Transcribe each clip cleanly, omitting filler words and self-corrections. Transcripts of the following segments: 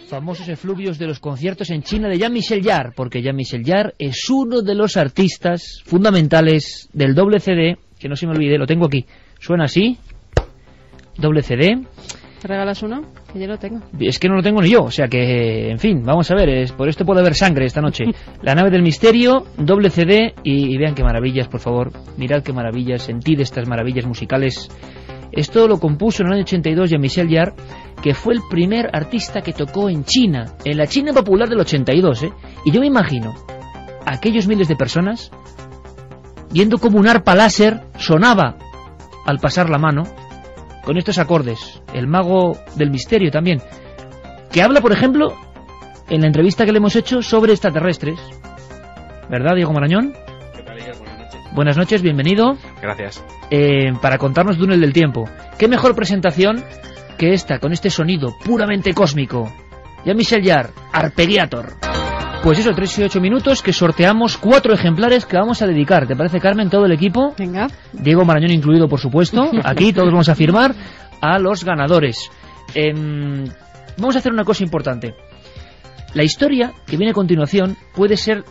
Famosos efluvios de los conciertos en China de Jean-Michel Jarre, porque Jean-Michel Jarre es uno de los artistas fundamentales del doble CD, que no se me olvide, lo tengo aquí. Suena así, doble CD. ¿Te regalas uno? Que yo lo tengo. Es que no lo tengo ni yo, o sea que, en fin, vamos a ver, por esto puede haber sangre esta noche. La nave del misterio, doble CD, y vean qué maravillas, por favor, mirad qué maravillas, sentid estas maravillas musicales. Esto lo compuso en el año 82 Jean-Michel Jarre, que fue el primer artista que tocó en China, en la China popular del 82, y yo me imagino a aquellos miles de personas viendo como un arpa láser sonaba al pasar la mano con estos acordes. El mago del misterio también, que habla, por ejemplo, en la entrevista que le hemos hecho sobre extraterrestres, ¿verdad, Diego Marañón? ¿Qué tal, Iker? Buenas noches. Buenas noches, bienvenido. Gracias. Para contarnos Túnel del Tiempo. ¿Qué mejor presentación que esta, con este sonido puramente cósmico? Jean-Michel Jarre, Arpeggiator. Pues eso, 3 y 8 minutos, que sorteamos 4 ejemplares que vamos a dedicar. ¿Te parece, Carmen, todo el equipo? Venga. Diego Marañón incluido, por supuesto. Aquí todos vamos a firmar a los ganadores. Vamos a hacer una cosa importante. La historia que viene a continuación puede ser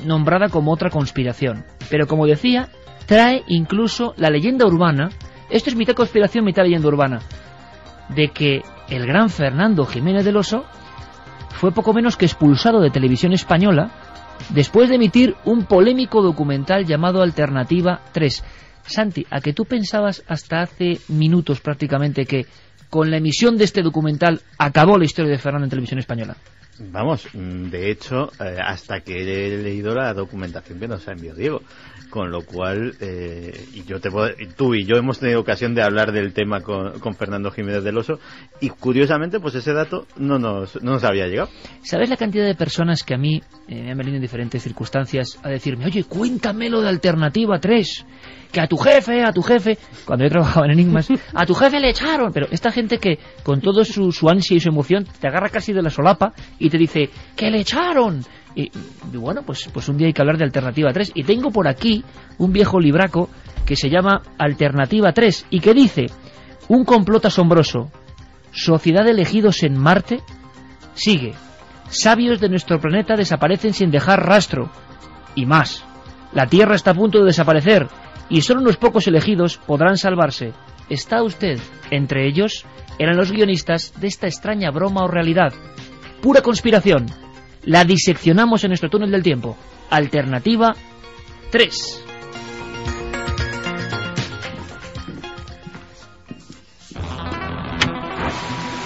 nombrada como otra conspiración, pero como decía, trae incluso la leyenda urbana. Esto es mitad conspiración, mitad leyenda urbana, de que el gran Fernando Jiménez del Oso fue poco menos que expulsado de Televisión Española después de emitir un polémico documental llamado Alternativa 3. Santi, ¿a que tú pensabas hasta hace minutos prácticamente que con la emisión de este documental acabó la historia de Fernando en Televisión Española? Vamos, de hecho, hasta que he leído la documentación que nos ha enviado Diego, con lo cual, tú y yo hemos tenido ocasión de hablar del tema con Fernando Jiménez del Oso, y curiosamente, pues ese dato no nos había llegado. ¿Sabes la cantidad de personas que a mí me han venido en diferentes circunstancias a decirme, oye, cuéntamelo de Alternativa 3, que a tu jefe, cuando yo trabajaba en Enigmas, a tu jefe le echaron? Pero esta gente que con todo su ansia y su emoción te agarra casi de la solapa y te dice, que le echaron. Y bueno, pues un día hay que hablar de Alternativa 3, y tengo por aquí un viejo libraco que se llama Alternativa 3 y que dice: un complot asombroso, sociedad de elegidos en Marte, sigue, sabios de nuestro planeta desaparecen sin dejar rastro, y más, la Tierra está a punto de desaparecer y solo unos pocos elegidos podrán salvarse. ¿Está usted entre ellos? Eran los guionistas de esta extraña broma o realidad. Pura conspiración. La diseccionamos en nuestro túnel del tiempo. Alternativa 3.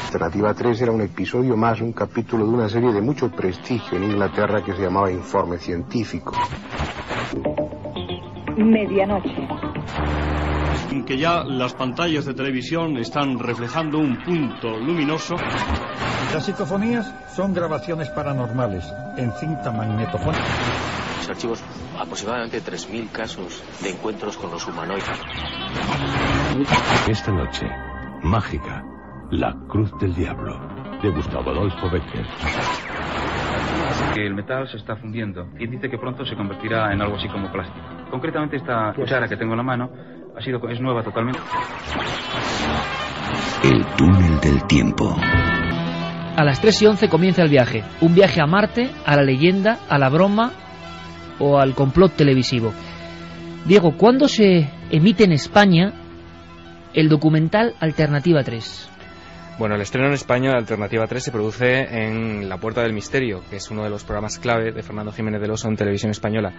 Alternativa 3 era un episodio más, un capítulo de una serie de mucho prestigio en Inglaterra que se llamaba Informe Científico. Medianoche. Que ya las pantallas de televisión están reflejando un punto luminoso. Las psicofonías son grabaciones paranormales en cinta magnetofónica. Los archivos aproximadamente 3.000 casos de encuentros con los humanoides. Esta noche, mágica, La Cruz del Diablo, de Gustavo Adolfo Bécquer. Que el metal se está fundiendo. Quien dice que pronto se convertirá en algo así como plástico. Concretamente esta cuchara que tengo en la mano es nueva totalmente. El túnel del tiempo. A las 3:11 comienza el viaje. Un viaje a Marte, a la leyenda, a la broma o al complot televisivo. Diego, ¿cuándo se emite en España el documental Alternativa 3? Bueno, el estreno en España de Alternativa 3 se produce en La Puerta del Misterio, que es uno de los programas clave de Fernando Jiménez del Oso en Televisión Española.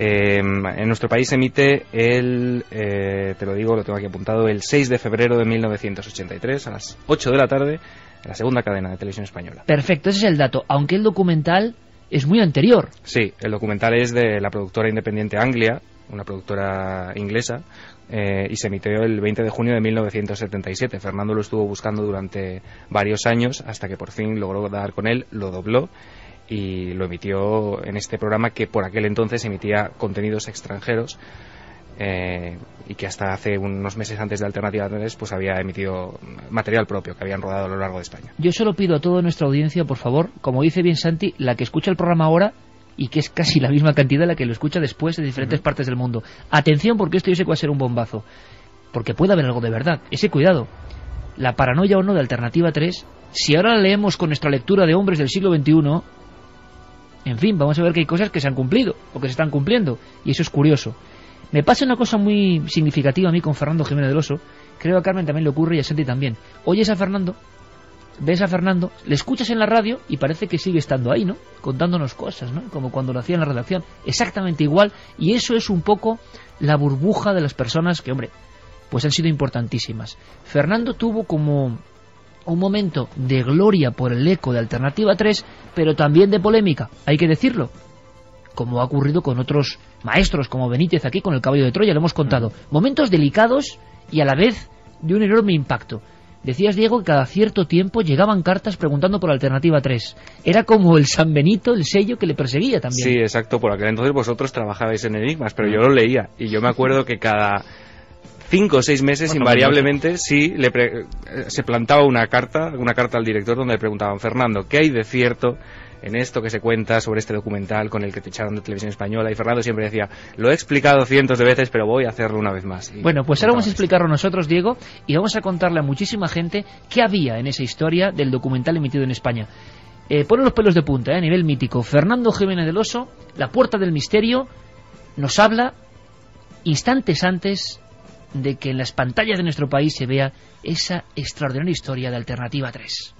En nuestro país se emite te lo digo, lo tengo aquí apuntado, el 6 de febrero de 1983 a las 8 de la tarde, en la segunda cadena de Televisión Española. Perfecto, ese es el dato, aunque el documental es muy anterior. Sí, el documental es de la productora independiente Anglia, una productora inglesa, y se emitió el 20 de junio de 1977. Fernando lo estuvo buscando durante varios años hasta que por fin logró dar con él, lo dobló y lo emitió en este programa que por aquel entonces emitía contenidos extranjeros, y que hasta hace unos meses antes de Alternativa 3 pues había emitido material propio que habían rodado a lo largo de España. Yo solo pido a toda nuestra audiencia, por favor, como dice bien Santi, la que escucha el programa ahora y que es casi la misma cantidad la que lo escucha después de diferentes partes del mundo. Atención, porque esto yo sé que va a ser un bombazo, porque puede haber algo de verdad. Ese cuidado. la paranoia o no de Alternativa 3, si ahora la leemos con nuestra lectura de hombres del siglo XXI, en fin, vamos a ver que hay cosas que se han cumplido o que se están cumpliendo, y eso es curioso. Me pasa una cosa muy significativa a mí con Fernando Jiménez del Oso, creo que a Carmen también le ocurre y a Santi también. Oyes a Fernando, ves a Fernando, le escuchas en la radio y parece que sigue estando ahí, ¿no? Contándonos cosas, ¿no? Como cuando lo hacía en la redacción, exactamente igual, y eso es un poco la burbuja de las personas que, hombre, pues han sido importantísimas. Fernando tuvo como un momento de gloria por el eco de Alternativa 3, pero también de polémica, hay que decirlo, como ha ocurrido con otros maestros como Benítez aquí con el Caballo de Troya, lo hemos contado. Momentos delicados y a la vez de un enorme impacto. Decías, Diego, que cada cierto tiempo llegaban cartas preguntando por Alternativa 3. Era como el San Benito, el sello que le perseguía también. Sí, exacto. Por aquel entonces vosotros trabajabais en Enigmas, pero yo lo leía. Y yo me acuerdo que cada 5 o 6 meses, invariablemente, sí, se plantaba una carta al director donde le preguntaban: Fernando, ¿qué hay de cierto en esto que se cuenta sobre este documental con el que te echaron de Televisión Española? Y Fernando siempre decía: lo he explicado cientos de veces, pero voy a hacerlo una vez más. Y bueno, pues ahora vamos a explicarlo nosotros, Diego, y vamos a contarle a muchísima gente qué había en esa historia del documental emitido en España. Pone los pelos de punta, a nivel mítico. Fernando Jiménez del Oso, La Puerta del Misterio, nos habla instantes antes de que en las pantallas de nuestro país se vea esa extraordinaria historia de Alternativa 3.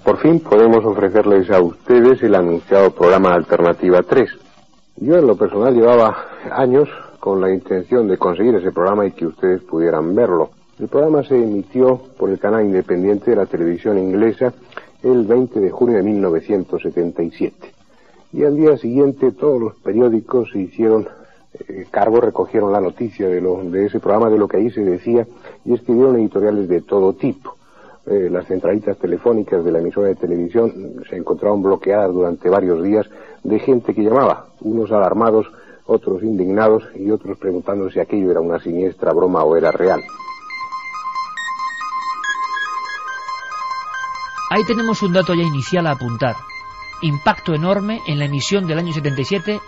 Por fin podemos ofrecerles a ustedes el anunciado programa Alternativa 3. Yo en lo personal llevaba años con la intención de conseguir ese programa y que ustedes pudieran verlo. El programa se emitió por el canal independiente de la televisión inglesa el 20 de junio de 1977. Y al día siguiente todos los periódicos se hicieron cargo, recogieron la noticia de ese programa, de lo que ahí se decía, y escribieron editoriales de todo tipo. Las centralitas telefónicas de la emisora de televisión se encontraron bloqueadas durante varios días de gente que llamaba, unos alarmados, otros indignados y otros preguntando si aquello era una siniestra broma o era real. Ahí tenemos un dato ya inicial a apuntar. Impacto enorme en la emisión del año 77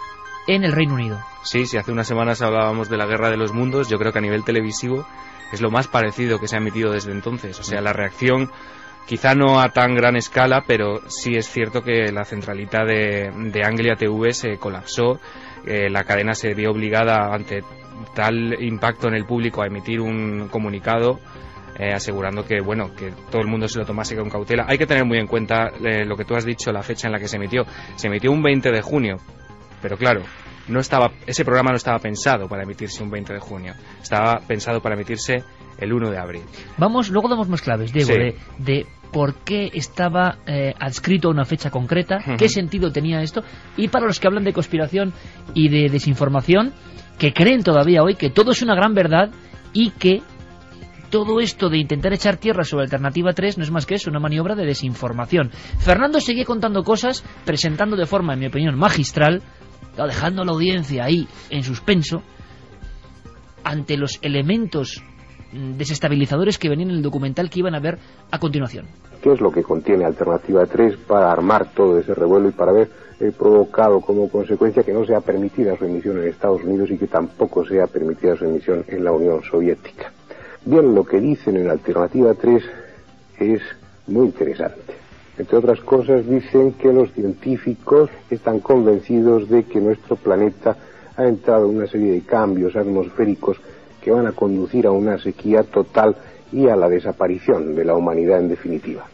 en el Reino Unido. Sí, si hace unas semanas hablábamos de la Guerra de los Mundos, yo creo que a nivel televisivo es lo más parecido que se ha emitido desde entonces. O sea, la reacción, quizá no a tan gran escala, pero sí es cierto que la centralita de Anglia TV se colapsó. La cadena se vio obligada, ante tal impacto en el público, a emitir un comunicado asegurando que, bueno, que todo el mundo se lo tomase con cautela. Hay que tener muy en cuenta lo que tú has dicho, la fecha en la que se emitió. Se emitió un 20 de junio, pero claro, ese programa no estaba pensado para emitirse un 20 de junio, estaba pensado para emitirse el 1 de abril. Luego damos más claves, Diego, sí, de por qué estaba adscrito a una fecha concreta, qué sentido tenía esto, y para los que hablan de conspiración y de desinformación, que creen todavía hoy que todo es una gran verdad y que todo esto de intentar echar tierra sobre Alternativa 3 no es más que eso, una maniobra de desinformación. Fernando seguía contando cosas, presentando de forma, en mi opinión, magistral, dejando a la audiencia ahí en suspenso ante los elementos desestabilizadores que venían en el documental que iban a ver a continuación. ¿Qué es lo que contiene Alternativa 3 para armar todo ese revuelo y para haber provocado como consecuencia que no sea permitida su emisión en Estados Unidos y que tampoco sea permitida su emisión en la Unión Soviética? Bien, lo que dicen en Alternativa 3 es muy interesante. Entre otras cosas, dicen que los científicos están convencidos de que nuestro planeta ha entrado en una serie de cambios atmosféricos que van a conducir a una sequía total y a la desaparición de la humanidad en definitiva.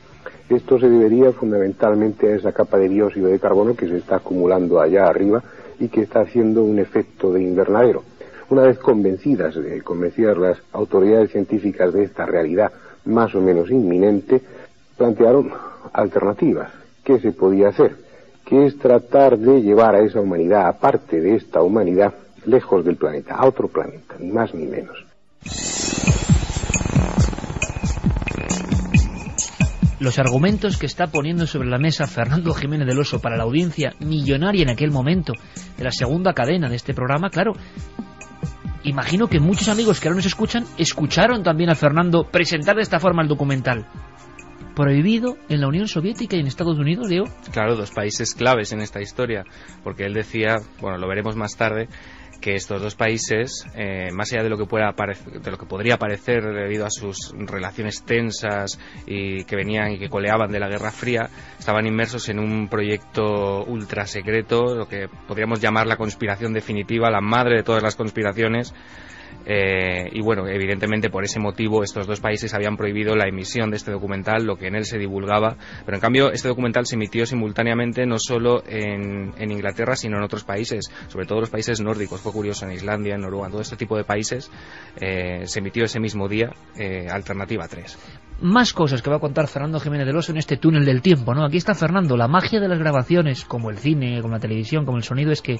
Esto se debería fundamentalmente a esa capa de dióxido de carbono que se está acumulando allá arriba y que está haciendo un efecto de invernadero. Una vez convencidas las autoridades científicas de esta realidad más o menos inminente, plantearon alternativas. ¿Qué se podía hacer? Que es tratar de llevar a esa humanidad, aparte de esta humanidad, lejos del planeta, a otro planeta, ni más ni menos. Los argumentos que está poniendo sobre la mesa Fernando Jiménez del Oso para la audiencia millonaria en aquel momento de la segunda cadena de este programa, claro, imagino que muchos amigos que ahora nos escucharon también a Fernando presentar de esta forma el documental. Prohibido en la Unión Soviética y en Estados Unidos, Diego. Claro, dos países claves en esta historia, porque él decía, bueno, lo veremos más tarde, que estos dos países, más allá de lo que podría parecer debido a sus relaciones tensas y que venían y que coleaban de la Guerra Fría, estaban inmersos en un proyecto ultra secreto, lo que podríamos llamar la conspiración definitiva, la madre de todas las conspiraciones. Y bueno, evidentemente por ese motivo estos dos países habían prohibido la emisión de este documental, lo que en él se divulgaba, pero en cambio este documental se emitió simultáneamente no solo en Inglaterra sino en otros países, sobre todo los países nórdicos. Fue curioso, en Islandia, en Noruega, en todo este tipo de países se emitió ese mismo día Alternativa 3. Más cosas que va a contar Fernando Jiménez del Oso en este túnel del tiempo, ¿no? Aquí está Fernando. La magia de las grabaciones, como el cine, como la televisión, como el sonido, es que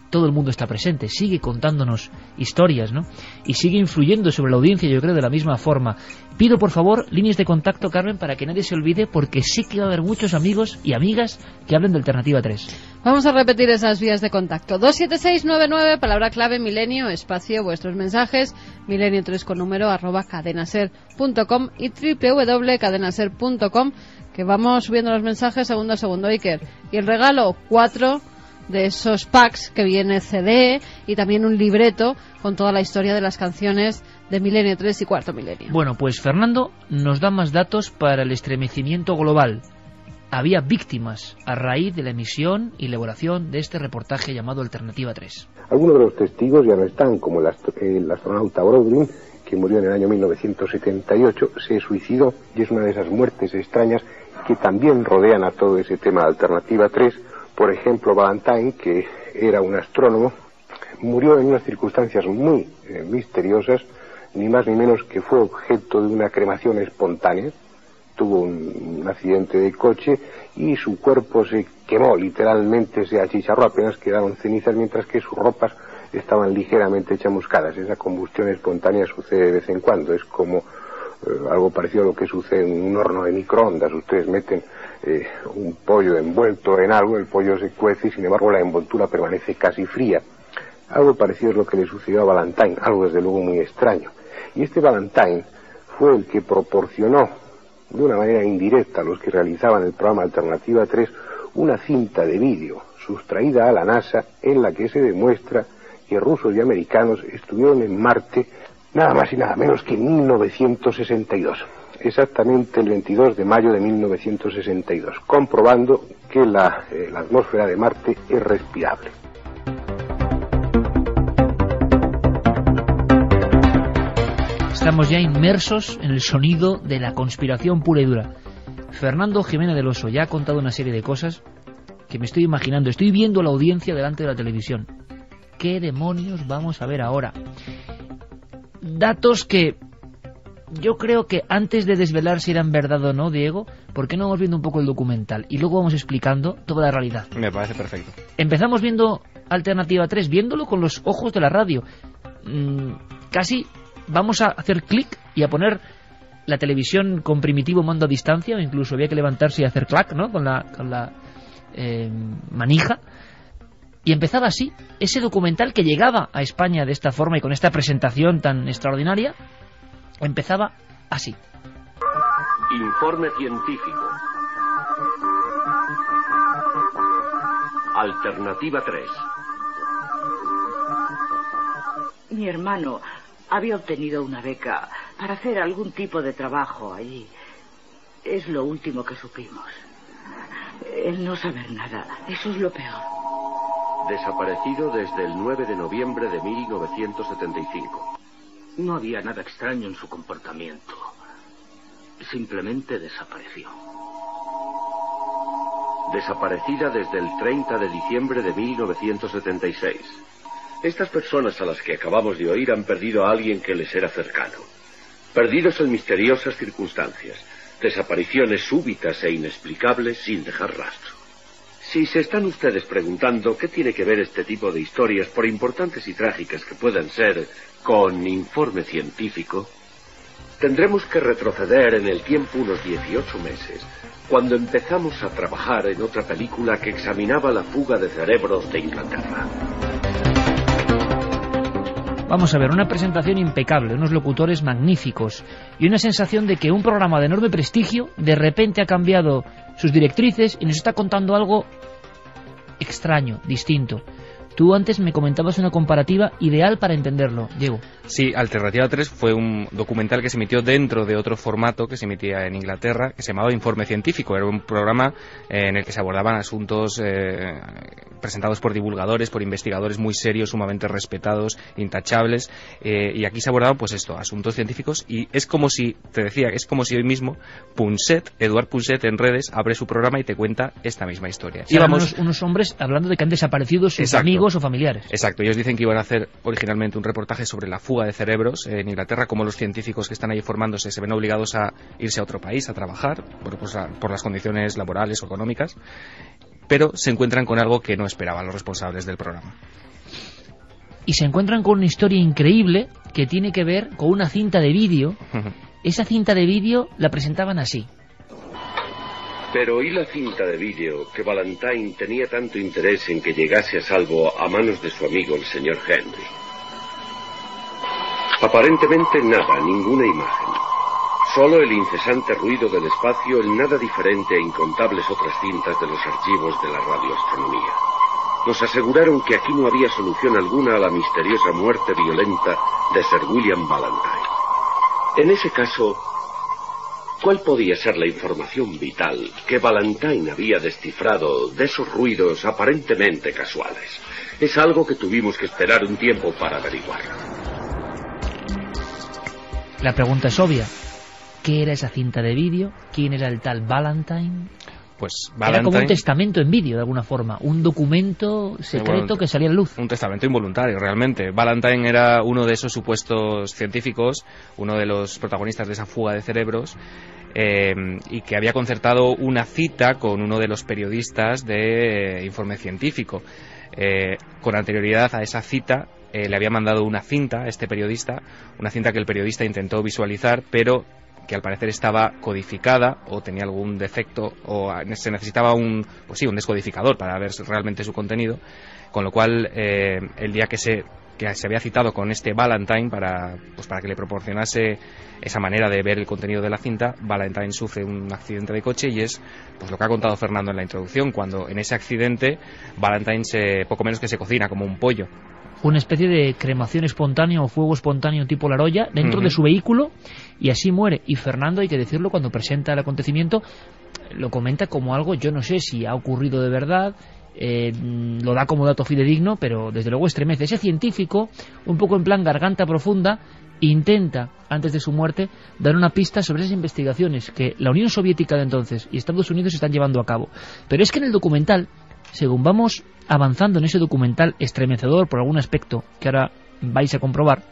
todo el mundo está presente, sigue contándonos historias, ¿no? Y sigue influyendo sobre la audiencia, yo creo, de la misma forma. Pido, por favor, líneas de contacto, Carmen, para que nadie se olvide, porque sé que va a haber muchos amigos y amigas que hablen de Alternativa 3. Vamos a repetir esas vías de contacto. 27699, palabra clave milenio, espacio, vuestros mensajes, milenio3 con número, @cadenaser.com y www.cadenaser.com, que vamos subiendo los mensajes segundo a segundo, Iker. Y el regalo, 4 de esos packs que viene CD y también un libreto con toda la historia de las canciones de Milenio 3 y Cuarto Milenio. Bueno, pues Fernando nos da más datos para el estremecimiento global. Había víctimas a raíz de la emisión y elaboración de este reportaje llamado Alternativa 3. Algunos de los testigos ya no están, como el astronauta Brodin, que murió en el año 1978, se suicidó, y es una de esas muertes extrañas que también rodean a todo ese tema de Alternativa 3. Por ejemplo, Valentine, que era un astrónomo, murió en unas circunstancias muy misteriosas, ni más ni menos que fue objeto de una cremación espontánea. Tuvo un accidente de coche y su cuerpo se quemó, literalmente se achicharró, apenas quedaron cenizas, mientras que sus ropas estaban ligeramente chamuscadas. Esa combustión espontánea sucede de vez en cuando, es como algo parecido a lo que sucede en un horno de microondas. Ustedes meten un pollo envuelto en algo, el pollo se cuece y sin embargo la envoltura permanece casi fría. Algo parecido es lo que le sucedió a Valentine, algo desde luego muy extraño. Y este Valentine fue el que proporcionó de una manera indirecta a los que realizaban el programa Alternativa 3 una cinta de vídeo sustraída a la NASA en la que se demuestra que rusos y americanos estuvieron en Marte nada más y nada menos que en 1962. Exactamente el 22 de mayo de 1962, comprobando que la atmósfera de Marte es respirable. Estamos ya inmersos en el sonido de la conspiración pura y dura. Fernando Jiménez del Oso ya ha contado una serie de cosas que me estoy imaginando. Estoy viendo a la audiencia delante de la televisión. ¿Qué demonios vamos a ver ahora? Datos que yo creo que antes de desvelar si eran verdad o no, Diego, ¿por qué no vamos viendo un poco el documental? Y luego vamos explicando toda la realidad. Me parece perfecto. Empezamos viendo Alternativa 3, viéndolo con los ojos de la radio. Casi vamos a hacer clic y a poner la televisión con primitivo mando a distancia, o incluso había que levantarse y hacer clac, ¿no? Con la manija. Y empezaba así, ese documental que llegaba a España de esta forma y con esta presentación tan extraordinaria, empezaba así. Informe científico. Alternativa 3. Mi hermano había obtenido una beca para hacer algún tipo de trabajo allí. Es lo último que supimos. El no saber nada, eso es lo peor. Desaparecido desde el 9 de noviembre de 1975. No había nada extraño en su comportamiento. Simplemente desapareció. Desaparecida desde el 30 de diciembre de 1976. Estas personas a las que acabamos de oír han perdido a alguien que les era cercano. Perdidos en misteriosas circunstancias. Desapariciones súbitas e inexplicables sin dejar rastro. Si se están ustedes preguntando qué tiene que ver este tipo de historias, por importantes y trágicas que puedan ser, con informe científico, tendremos que retroceder en el tiempo unos 18 meses, cuando empezamos a trabajar en otra película que examinaba la fuga de cerebros de Inglaterra. Vamos a ver, una presentación impecable, unos locutores magníficos y una sensación de que un programa de enorme prestigio de repente ha cambiado sus directrices y nos está contando algo extraño, distinto. Tú antes me comentabas una comparativa ideal para entenderlo, Diego. Sí, Alternativa 3 fue un documental que se emitió dentro de otro formato que se emitía en Inglaterra, que se llamaba Informe Científico. Era un programa en el que se abordaban asuntos presentados por divulgadores, por investigadores muy serios, sumamente respetados, intachables, y aquí se abordaban pues esto, asuntos científicos, y es como si, te decía, es como si hoy mismo Eduard Punset en redes abre su programa y te cuenta esta misma historia. Íbamos unos hombres hablando de que han desaparecido sus amigos o familiares. Exacto, ellos dicen que iban a hacer originalmente un reportaje sobre la fuga de cerebros en Inglaterra, cómo los científicos que están ahí formándose se ven obligados a irse a otro país a trabajar por las condiciones laborales o económicas, pero se encuentran con algo que no esperaban los responsables del programa. Y se encuentran con una historia increíble que tiene que ver con una cinta de vídeo. Esa cinta de vídeo la presentaban así. Pero ¿y la cinta de vídeo que Valentine tenía tanto interés en que llegase a salvo a manos de su amigo el señor Henry? Aparentemente nada, ninguna imagen. Solo el incesante ruido del espacio, el nada diferente a incontables otras cintas de los archivos de la radioastronomía. Nos aseguraron que aquí no había solución alguna a la misteriosa muerte violenta de Sir William Valentine. En ese caso, ¿cuál podía ser la información vital que Valentine había descifrado de esos ruidos aparentemente casuales? Es algo que tuvimos que esperar un tiempo para averiguar. La pregunta es obvia. ¿Qué era esa cinta de vídeo? ¿Quién era el tal Valentine? Pues Valentine era como un testamento en vídeo, de alguna forma. Un documento secreto que salía a la luz. Un testamento involuntario, realmente. Valentine era uno de esos supuestos científicos, uno de los protagonistas de esa fuga de cerebros, y que había concertado una cita con uno de los periodistas de Informe Científico. Con anterioridad a esa cita, le había mandado una cinta a este periodista, una cinta que el periodista intentó visualizar, pero que al parecer estaba codificada o tenía algún defecto o se necesitaba un descodificador para ver realmente su contenido, con lo cual el día que se había citado con este Valentine para que le proporcionase esa manera de ver el contenido de la cinta, Valentine sufre un accidente de coche y es pues lo que ha contado Fernando en la introducción, cuando en ese accidente Valentine poco menos que se cocina como un pollo. Una especie de cremación espontánea o fuego espontáneo tipo La Roya dentro de su vehículo, y así muere. Y Fernando, hay que decirlo, cuando presenta el acontecimiento lo comenta como algo, yo no sé si ha ocurrido de verdad, lo da como dato fidedigno, pero desde luego estremece. Ese científico, un poco en plan garganta profunda, intenta, antes de su muerte, dar una pista sobre esas investigaciones que la Unión Soviética de entonces y Estados Unidos están llevando a cabo. Pero es que en el documental, según vamos avanzando en ese documental estremecedor por algún aspecto que ahora vais a comprobar,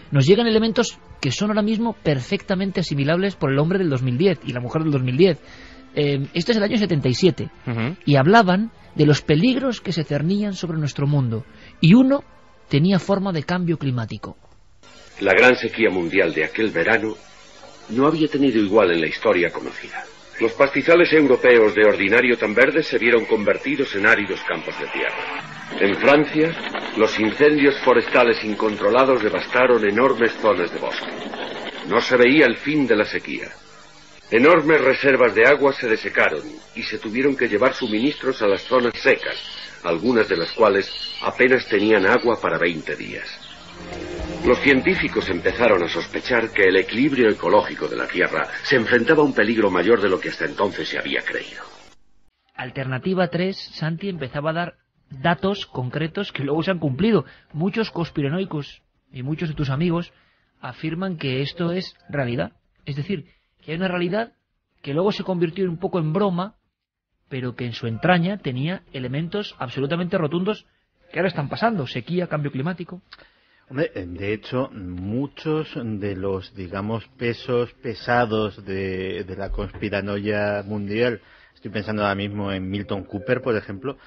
nos llegan elementos que son ahora mismo perfectamente asimilables por el hombre del 2010 y la mujer del 2010. Esto es el año 77 y hablaban de los peligros que se cernían sobre nuestro mundo, y uno tenía forma de cambio climático. La gran sequía mundial de aquel verano no había tenido igual en la historia conocida. Los pastizales europeos de ordinario tan verdes se vieron convertidos en áridos campos de tierra. En Francia, los incendios forestales incontrolados devastaron enormes zonas de bosque. No se veía el fin de la sequía. Enormes reservas de agua se desecaron y se tuvieron que llevar suministros a las zonas secas, algunas de las cuales apenas tenían agua para 20 días. Los científicos empezaron a sospechar que el equilibrio ecológico de la Tierra se enfrentaba a un peligro mayor de lo que hasta entonces se había creído. Alternativa 3, Santi, empezaba a dar datos concretos que luego se han cumplido. Muchos conspiranoicos y muchos de tus amigos afirman que esto es realidad. Es decir, que hay una realidad que luego se convirtió un poco en broma, pero que en su entraña tenía elementos absolutamente rotundos que ahora están pasando. Sequía, cambio climático. Hombre, de hecho, muchos de los, digamos, pesos pesados de la conspiranoia mundial, estoy pensando ahora mismo en Milton Cooper, por ejemplo,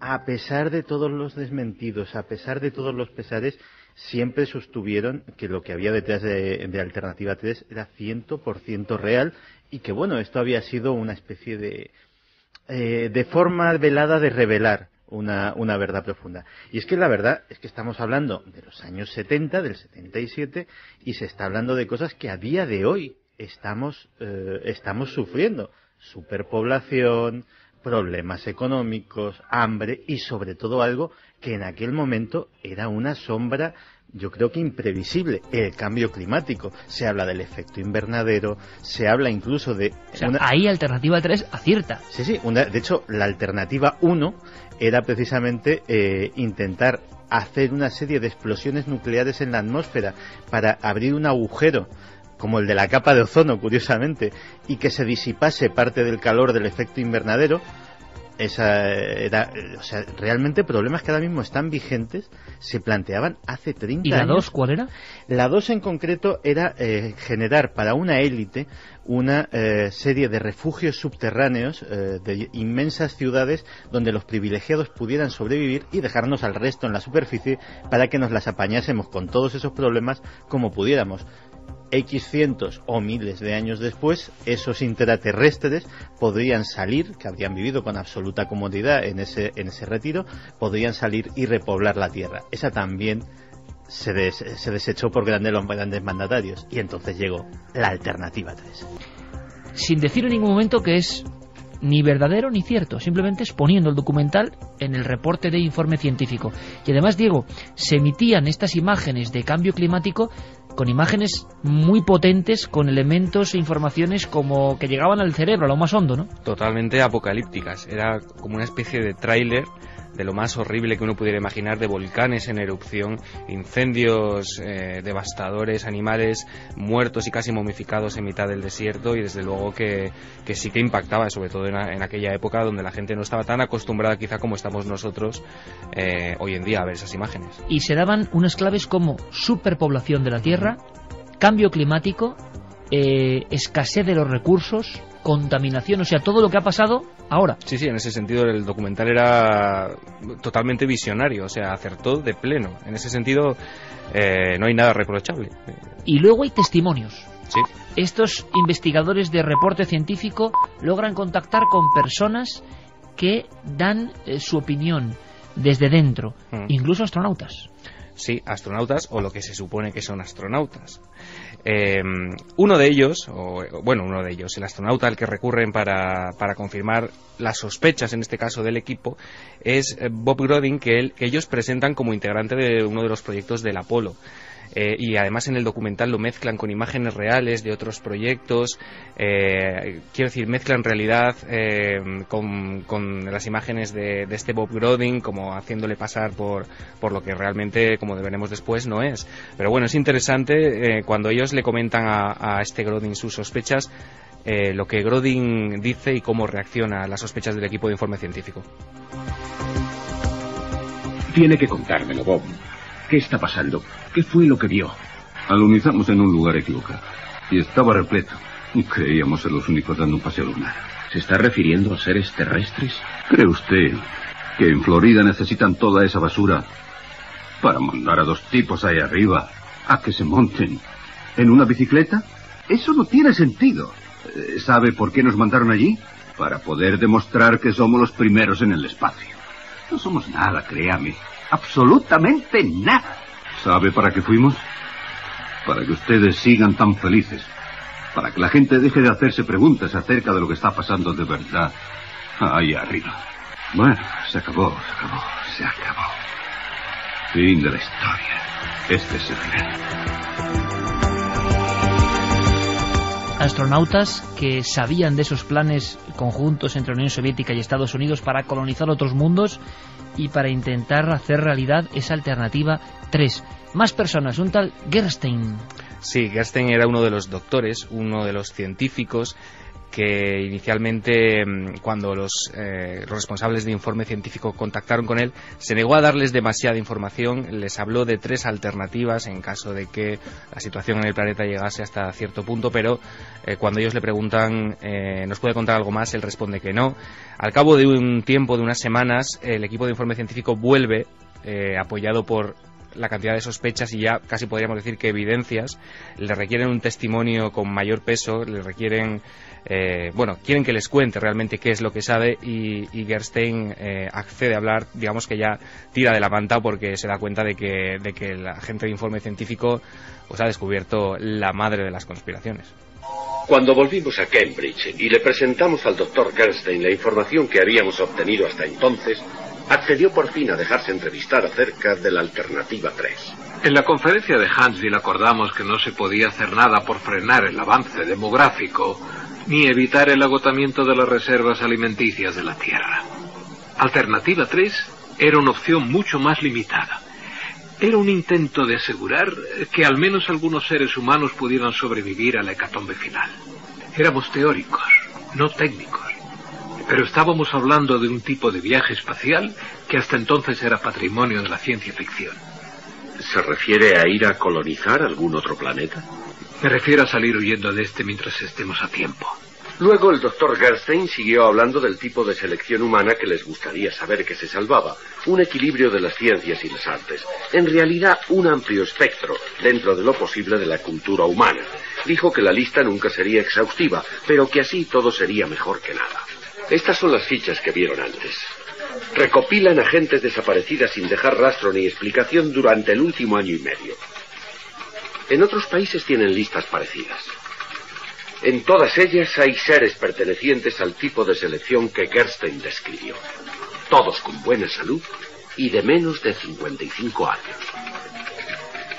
a pesar de todos los desmentidos, a pesar de todos los pesares, siempre sostuvieron que lo que había detrás de Alternativa 3 era 100% real, y que, bueno, esto había sido una especie de forma velada de revelar una verdad profunda. Y es que la verdad es que estamos hablando de los años 70, del 77, y se está hablando de cosas que a día de hoy estamos sufriendo. Superpoblación, problemas económicos, hambre y sobre todo algo que en aquel momento era una sombra, yo creo que imprevisible, el cambio climático. Se habla del efecto invernadero, se habla incluso de... O sea, ahí Alternativa 3 acierta. Sí, de hecho, la Alternativa 1 era precisamente intentar hacer una serie de explosiones nucleares en la atmósfera para abrir un agujero como el de la capa de ozono, curiosamente, y que se disipase parte del calor del efecto invernadero. Realmente problemas que ahora mismo están vigentes se planteaban hace 30 años. ¿Y la 2 cuál era? La 2 en concreto era generar para una élite una serie de refugios subterráneos de inmensas ciudades donde los privilegiados pudieran sobrevivir y dejarnos al resto en la superficie para que nos las apañásemos con todos esos problemas como pudiéramos. X cientos o miles de años después, esos intraterrestres podrían salir, que habrían vivido con absoluta comodidad en ese retiro, podrían salir y repoblar la Tierra. Esa también se desechó por los grandes mandatarios, y entonces llegó la Alternativa 3. Sin decir en ningún momento que es ni verdadero ni cierto, simplemente exponiendo el documental en el reporte de informe científico. Y además, Diego, se emitían estas imágenes de cambio climático con imágenes muy potentes, con elementos e informaciones como que llegaban al cerebro, a lo más hondo, ¿no? Totalmente apocalípticas. Era como una especie de tráiler de lo más horrible que uno pudiera imaginar, de volcanes en erupción, incendios devastadores, animales muertos y casi momificados en mitad del desierto, y desde luego que sí que impactaba, sobre todo en aquella época donde la gente no estaba tan acostumbrada quizá como estamos nosotros hoy en día a ver esas imágenes. Y se daban unas claves como superpoblación de la Tierra, cambio climático, escasez de los recursos, contaminación, o sea, todo lo que ha pasado ahora. Sí, en ese sentido el documental era totalmente visionario, o sea, acertó de pleno. En ese sentido no hay nada reprochable. Y luego hay testimonios. Sí. Estos investigadores de reporte científico logran contactar con personas que dan su opinión desde dentro, incluso astronautas. Sí, astronautas, o lo que se supone que son astronautas. Uno de ellos, el astronauta al que recurren para confirmar las sospechas, en este caso del equipo, es Bob Grodin, que ellos presentan como integrante de uno de los proyectos del Apolo. Y además en el documental lo mezclan con imágenes reales de otros proyectos, mezclan realidad con las imágenes de este Bob Grodin, como haciéndole pasar por lo que realmente, como veremos después, no es. Pero bueno, es interesante cuando ellos le comentan a este Grodin sus sospechas, lo que Grodin dice y cómo reacciona a las sospechas del equipo de informe científico. Tiene que contármelo, Bob. ¿Qué está pasando? ¿Qué fue lo que vio? Alunizamos en un lugar equivocado y estaba repleto. Creíamos ser los únicos dando un paseo lunar. ¿Se está refiriendo a seres terrestres? ¿Cree usted que en Florida necesitan toda esa basura para mandar a dos tipos ahí arriba a que se monten en una bicicleta? Eso no tiene sentido. ¿Sabe por qué nos mandaron allí? Para poder demostrar que somos los primeros en el espacio. No somos nada, créame. Absolutamente nada. ¿Sabe para qué fuimos? Para que ustedes sigan tan felices. Para que la gente deje de hacerse preguntas acerca de lo que está pasando de verdad ahí arriba. Bueno, se acabó. Fin de la historia. Este es el final. Astronautas que sabían de esos planes conjuntos entre la Unión Soviética y Estados Unidos para colonizar otros mundos y para intentar hacer realidad esa Alternativa 3. Más personas, un tal Gerstein. Sí, Gerstein era uno de los doctores, uno de los científicos que inicialmente, cuando los responsables de informe científico contactaron con él, se negó a darles demasiada información. Les habló de 3 alternativas en caso de que la situación en el planeta llegase hasta cierto punto, pero cuando ellos le preguntan ¿nos puede contar algo más?, él responde que no. Al cabo de un tiempo, de unas semanas, el equipo de informe científico vuelve, apoyado por la cantidad de sospechas y ya casi podríamos decir que evidencias. Le requieren un testimonio con mayor peso, le requieren quieren que les cuente realmente qué es lo que sabe, y Gerstein accede a hablar. Digamos que ya tira de la manta porque se da cuenta de que la gente de informe científico pues ha descubierto la madre de las conspiraciones. Cuando volvimos a Cambridge y le presentamos al doctor Gerstein la información que habíamos obtenido hasta entonces, accedió por fin a dejarse entrevistar acerca de la alternativa 3. En la conferencia de Huntsville acordamos que no se podía hacer nada por frenar el avance demográfico ni evitar el agotamiento de las reservas alimenticias de la Tierra. Alternativa 3 era una opción mucho más limitada. Era un intento de asegurar que al menos algunos seres humanos pudieran sobrevivir a la hecatombe final. Éramos teóricos, no técnicos, pero estábamos hablando de un tipo de viaje espacial que hasta entonces era patrimonio de la ciencia ficción. ¿Se refiere a ir a colonizar algún otro planeta? Me refiero a salir huyendo de este mientras estemos a tiempo. Luego el doctor Gerstein siguió hablando del tipo de selección humana que les gustaría saber que se salvaba, un equilibrio de las ciencias y las artes, en realidad un amplio espectro dentro de lo posible de la cultura humana. Dijo que la lista nunca sería exhaustiva, pero que así todo sería mejor que nada. Estas son las fichas que vieron antes. Recopilan a gentes desaparecidas sin dejar rastro ni explicación durante el último año y medio. En otros países tienen listas parecidas. En todas ellas hay seres pertenecientes al tipo de selección que Gerstein describió. Todos con buena salud y de menos de 55 años.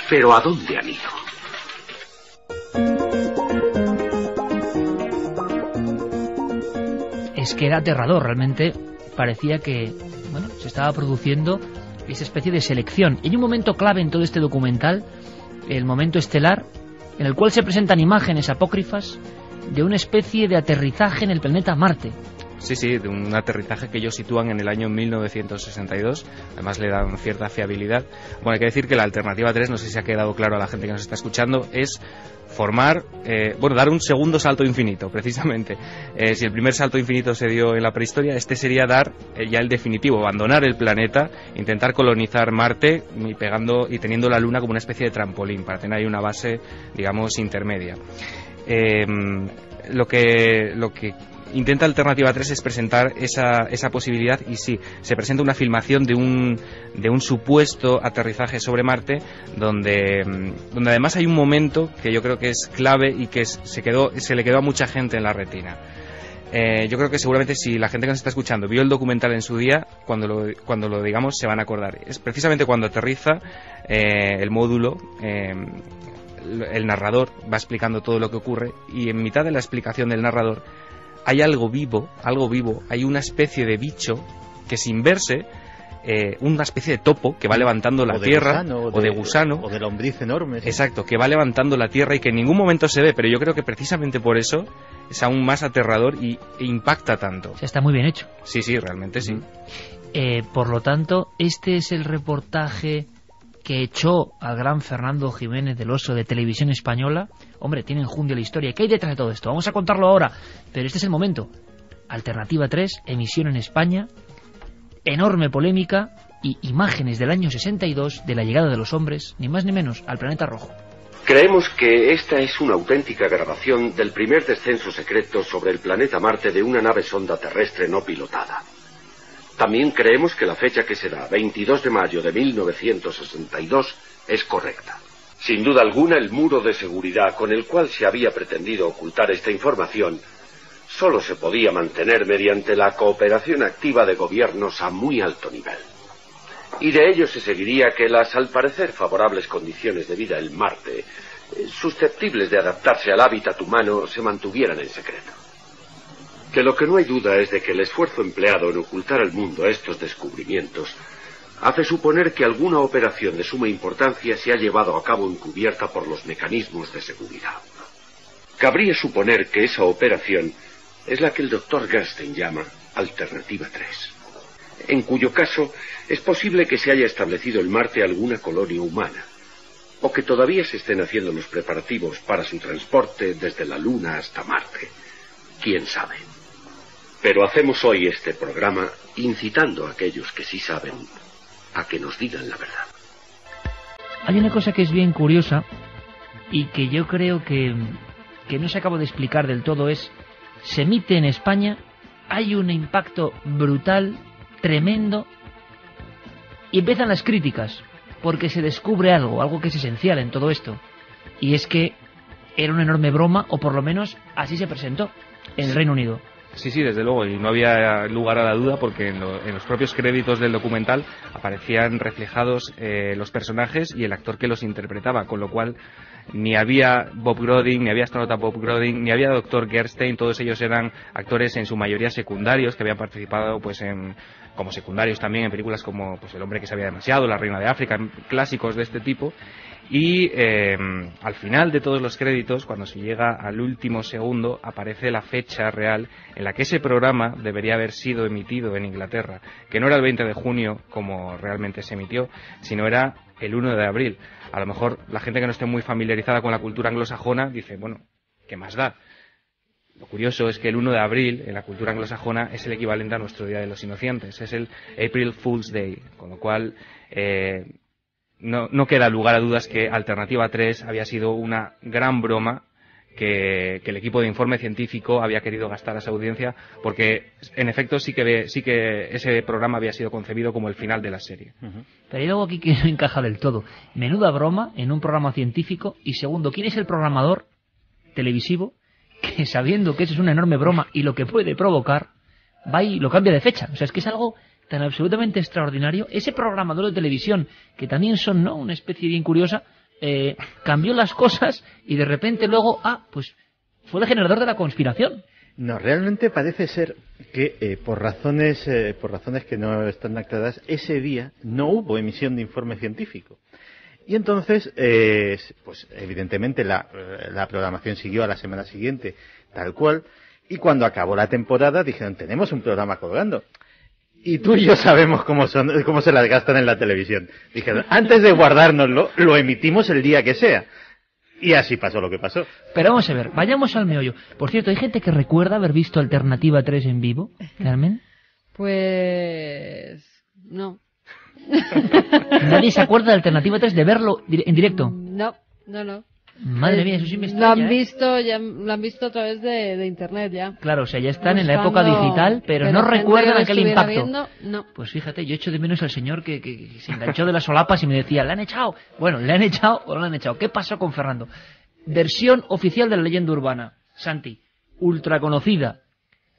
Pero ¿a dónde han ido? Es que era aterrador, realmente parecía que, bueno, se estaba produciendo esa especie de selección. Y hay un momento clave en todo este documental, el momento estelar, en el cual se presentan imágenes apócrifas de una especie de aterrizaje en el planeta Marte. Sí, de un aterrizaje que ellos sitúan en el año 1962, además le dan cierta fiabilidad. Bueno, hay que decir que la alternativa 3, no sé si ha quedado claro a la gente que nos está escuchando, es formar, dar un segundo salto infinito, precisamente. Si el primer salto infinito se dio en la prehistoria, este sería dar ya el definitivo, abandonar el planeta, intentar colonizar Marte y teniendo la Luna como una especie de trampolín, para tener ahí una base, digamos, intermedia. Lo que intenta Alternativa 3 es presentar esa posibilidad, y sí, se presenta una filmación de un supuesto aterrizaje sobre Marte, donde además hay un momento que yo creo que es clave y que se le quedó a mucha gente en la retina. Yo creo que seguramente si la gente que nos está escuchando vio el documental en su día, cuando lo digamos se van a acordar. Es precisamente cuando aterriza el módulo, el narrador va explicando todo lo que ocurre, y en mitad de la explicación del narrador hay algo vivo, hay una especie de bicho que sin verse, una especie de topo que va levantando la tierra, o de gusano, o de lombriz enorme. Exacto, que va levantando la tierra y que en ningún momento se ve, pero yo creo que precisamente por eso es aún más aterrador e impacta tanto. O sea, está muy bien hecho. Sí, realmente sí. Por lo tanto, este es el reportaje que echó al gran Fernando Jiménez del Oso de Televisión Española. Hombre, tiene enjundia la historia. ¿Qué hay detrás de todo esto? Vamos a contarlo ahora, pero este es el momento. Alternativa 3, emisión en España, enorme polémica y imágenes del año 62 de la llegada de los hombres, ni más ni menos, al planeta rojo. Creemos que esta es una auténtica grabación del primer descenso secreto sobre el planeta Marte de una nave sonda terrestre no pilotada. También creemos que la fecha que se da, 22 de mayo de 1962, es correcta. Sin duda alguna, el muro de seguridad con el cual se había pretendido ocultar esta información solo se podía mantener mediante la cooperación activa de gobiernos a muy alto nivel. Y de ello se seguiría que las, al parecer, favorables condiciones de vida en Marte, susceptibles de adaptarse al hábitat humano, se mantuvieran en secreto. Que lo que no hay duda es de que el esfuerzo empleado en ocultar al mundo estos descubrimientos hace suponer que alguna operación de suma importancia se ha llevado a cabo encubierta por los mecanismos de seguridad. Cabría suponer que esa operación es la que el doctor Gerstein llama Alternativa 3, en cuyo caso es posible que se haya establecido en Marte alguna colonia humana, o que todavía se estén haciendo los preparativos para su transporte desde la Luna hasta Marte. ¿Quién sabe? Pero hacemos hoy este programa incitando a aquellos que sí saben a que nos digan la verdad. Hay una cosa que es bien curiosa y que yo creo que no se acaba de explicar del todo, se emite en España, hay un impacto brutal, tremendo, y empiezan las críticas, porque se descubre algo que es esencial en todo esto, y es que era una enorme broma, o por lo menos así se presentó en el Reino Unido. Sí, desde luego, y no había lugar a la duda porque en los propios créditos del documental aparecían reflejados los personajes y el actor que los interpretaba, con lo cual ni había Bob Groening, ni había astronauta Bob Groening, ni había Dr. Gerstein, todos ellos eran actores en su mayoría secundarios que habían participado pues como secundarios también en películas como pues El hombre que sabía demasiado, La reina de África, clásicos de este tipo. Y al final de todos los créditos, cuando se llega al último segundo, aparece la fecha real en la que ese programa debería haber sido emitido en Inglaterra, que no era el 20 de junio como realmente se emitió, sino era el 1 de abril. A lo mejor la gente que no esté muy familiarizada con la cultura anglosajona dice, bueno, ¿qué más da? Lo curioso es que el 1 de abril en la cultura anglosajona es el equivalente a nuestro Día de los Inocentes, es el April Fool's Day, con lo cual no queda lugar a dudas que Alternativa 3 había sido una gran broma que el equipo de informe científico había querido gastar a esa audiencia, porque en efecto sí que ese programa había sido concebido como el final de la serie. Pero hay algo aquí que no encaja del todo. Menuda broma en un programa científico, y segundo, ¿quién es el programador televisivo que, sabiendo que eso es una enorme broma y lo que puede provocar, va y lo cambia de fecha? O sea, es que es algo tan absolutamente extraordinario. Ese programador de televisión, que también son, ¿no?, una especie bien curiosa, cambió las cosas y de repente luego, pues fue el generador de la conspiración. No, realmente parece ser que por razones que no están aclaradas, ese día no hubo emisión de informe científico. Y entonces, pues evidentemente la programación siguió a la semana siguiente, tal cual, y cuando acabó la temporada dijeron, tenemos un programa colgando. Y tú y yo sabemos cómo se las gastan en la televisión. Dijeron, antes de guardárnoslo, lo emitimos el día que sea. Y así pasó lo que pasó. Pero vamos a ver, vayamos al meollo. Por cierto, ¿hay gente que recuerda haber visto Alternativa 3 en vivo, Carmen? Pues no. ¿Nadie se acuerda de Alternativa 3 de verlo en directo? No. Madre mía, eso sí me extraña. Lo han visto a través de internet ya. Claro, o sea, ya están en la época digital, pero no recuerdan aquel impacto. Viendo, no. Pues fíjate, yo echo de menos al señor que se enganchó de las solapas y me decía, ¿le han echado? Bueno, ¿le han echado o no le han echado? ¿Qué pasó con Fernando? Versión oficial de la leyenda urbana. Santi, ultra conocida.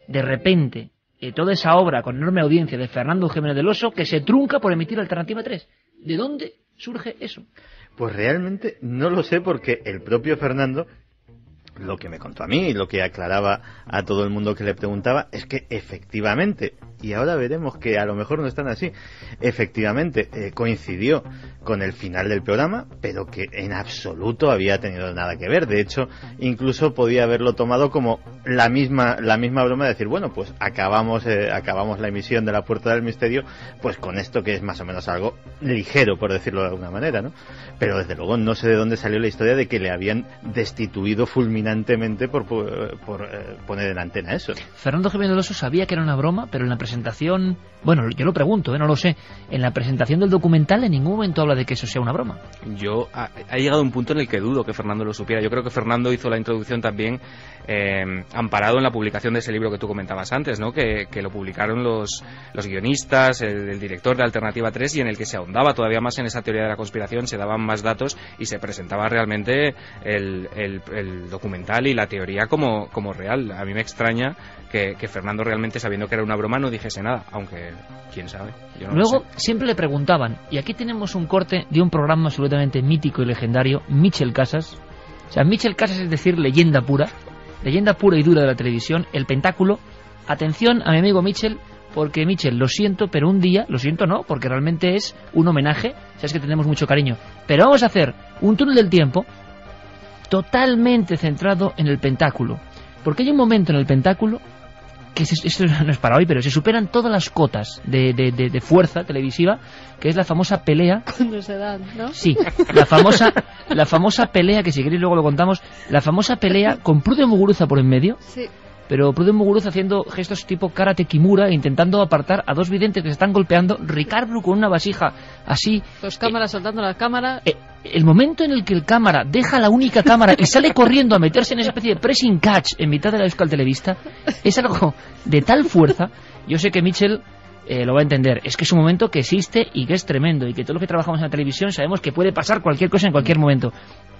De repente, toda esa obra con enorme audiencia de Fernando Jiménez del Oso que se trunca por emitir Alternativa 3. ¿De dónde surge eso? Pues realmente no lo sé, porque el propio Fernando, lo que me contó a mí y lo que aclaraba a todo el mundo que le preguntaba, es que efectivamente, y ahora veremos que a lo mejor no están así, efectivamente coincidió con el final del programa, pero que en absoluto había tenido nada que ver. De hecho, incluso podía haberlo tomado como la misma broma de decir, bueno, pues acabamos la emisión de La Puerta del Misterio pues con esto, que es más o menos algo ligero, por decirlo de alguna manera, ¿no? Pero desde luego no sé de dónde salió la historia de que le habían destituido fulminantemente por poner en antena eso. Fernando Jiménez del Oso sabía que era una broma, pero en la presentación, bueno, yo lo pregunto, no lo sé, en la presentación del documental en ningún momento habla de que eso sea una broma. Ha llegado un punto en el que dudo que Fernando lo supiera. Yo creo que Fernando hizo la introducción también amparado en la publicación de ese libro que tú comentabas antes, ¿no? Que lo publicaron los guionistas, el director de Alternativa 3, y en el que se ahondaba todavía más en esa teoría de la conspiración, se daban más datos y se presentaba realmente el documental y la teoría como real. A mí me extraña que Fernando realmente, sabiendo que era una broma, no dijese nada, aunque quién sabe. Yo no Luego lo sé. siempre le preguntaban, y aquí tenemos un corte de un programa absolutamente mítico y legendario, Mitchell Casas. O sea, Mitchell Casas es decir, leyenda pura y dura de la televisión, el pentáculo. Atención a mi amigo Mitchell, porque Mitchell, lo siento, pero un día, lo siento no, porque realmente es un homenaje, sabes que tenemos mucho cariño, pero vamos a hacer un túnel del tiempo totalmente centrado en el pentáculo, porque hay un momento en el pentáculo que esto no es para hoy, pero se superan todas las cotas de fuerza televisiva, que es la famosa pelea. Cuando se dan, ¿no? Sí, la famosa pelea, que si queréis luego lo contamos, la famosa pelea con Pruden Muguruza por en medio. Sí. Pero Pruden Muguruza haciendo gestos tipo Karate Kimura, intentando apartar a dos videntes que se están golpeando, Ricard Bru con una vasija así. Dos cámaras soltando las cámaras. El momento en el que el cámara deja la única cámara y sale corriendo a meterse en esa especie de pressing catch en mitad de la Euskal Televista, es algo de tal fuerza. Yo sé que Mitchell lo va a entender. Es que es un momento que existe y que es tremendo, y que todos los que trabajamos en la televisión sabemos que puede pasar cualquier cosa en cualquier momento.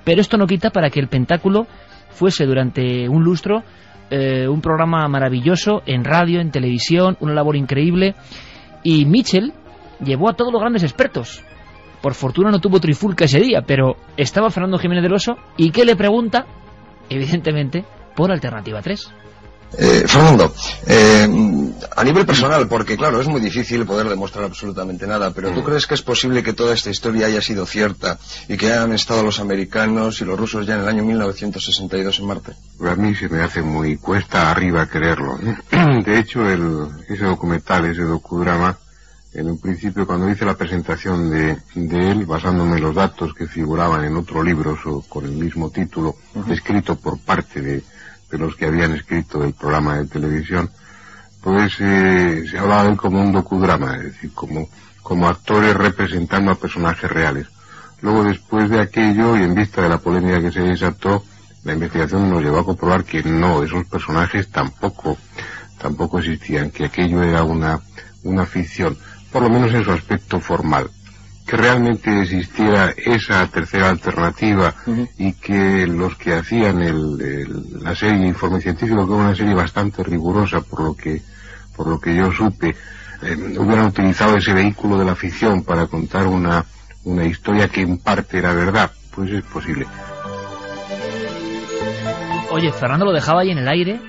Pero esto no quita para que el Pentáculo fuese durante un lustro un programa maravilloso en radio, en televisión, una labor increíble. Y Mitchell llevó a todos los grandes expertos. Por fortuna no tuvo trifulca ese día, pero estaba Fernando Jiménez del Oso. ¿Y qué le pregunta? Evidentemente, por Alternativa 3. Fernando, a nivel personal, porque claro, es muy difícil poder demostrar absolutamente nada, pero ¿tú crees que es posible que toda esta historia haya sido cierta y que hayan estado los americanos y los rusos ya en el año 1962 en Marte? A mí se me hace muy cuesta arriba creerlo. De hecho, ese documental, ese docudrama, en un principio cuando hice la presentación de él, basándome en los datos que figuraban en otro libro con el mismo título, escrito por parte de los que habían escrito el programa de televisión, pues se hablaba de él como un docudrama, es decir, como actores representando a personajes reales. Luego, después de aquello, y en vista de la polémica que se desató, la investigación nos llevó a comprobar que no, esos personajes tampoco existían, que aquello era una ficción, por lo menos en su aspecto formal. Que realmente existiera esa tercera alternativa y que los que hacían la serie Informe Científico, que era una serie bastante rigurosa por lo que yo supe, hubieran utilizado ese vehículo de la ficción para contar una historia que en parte era verdad, pues es posible. Oye, Fernando lo dejaba ahí en el aire,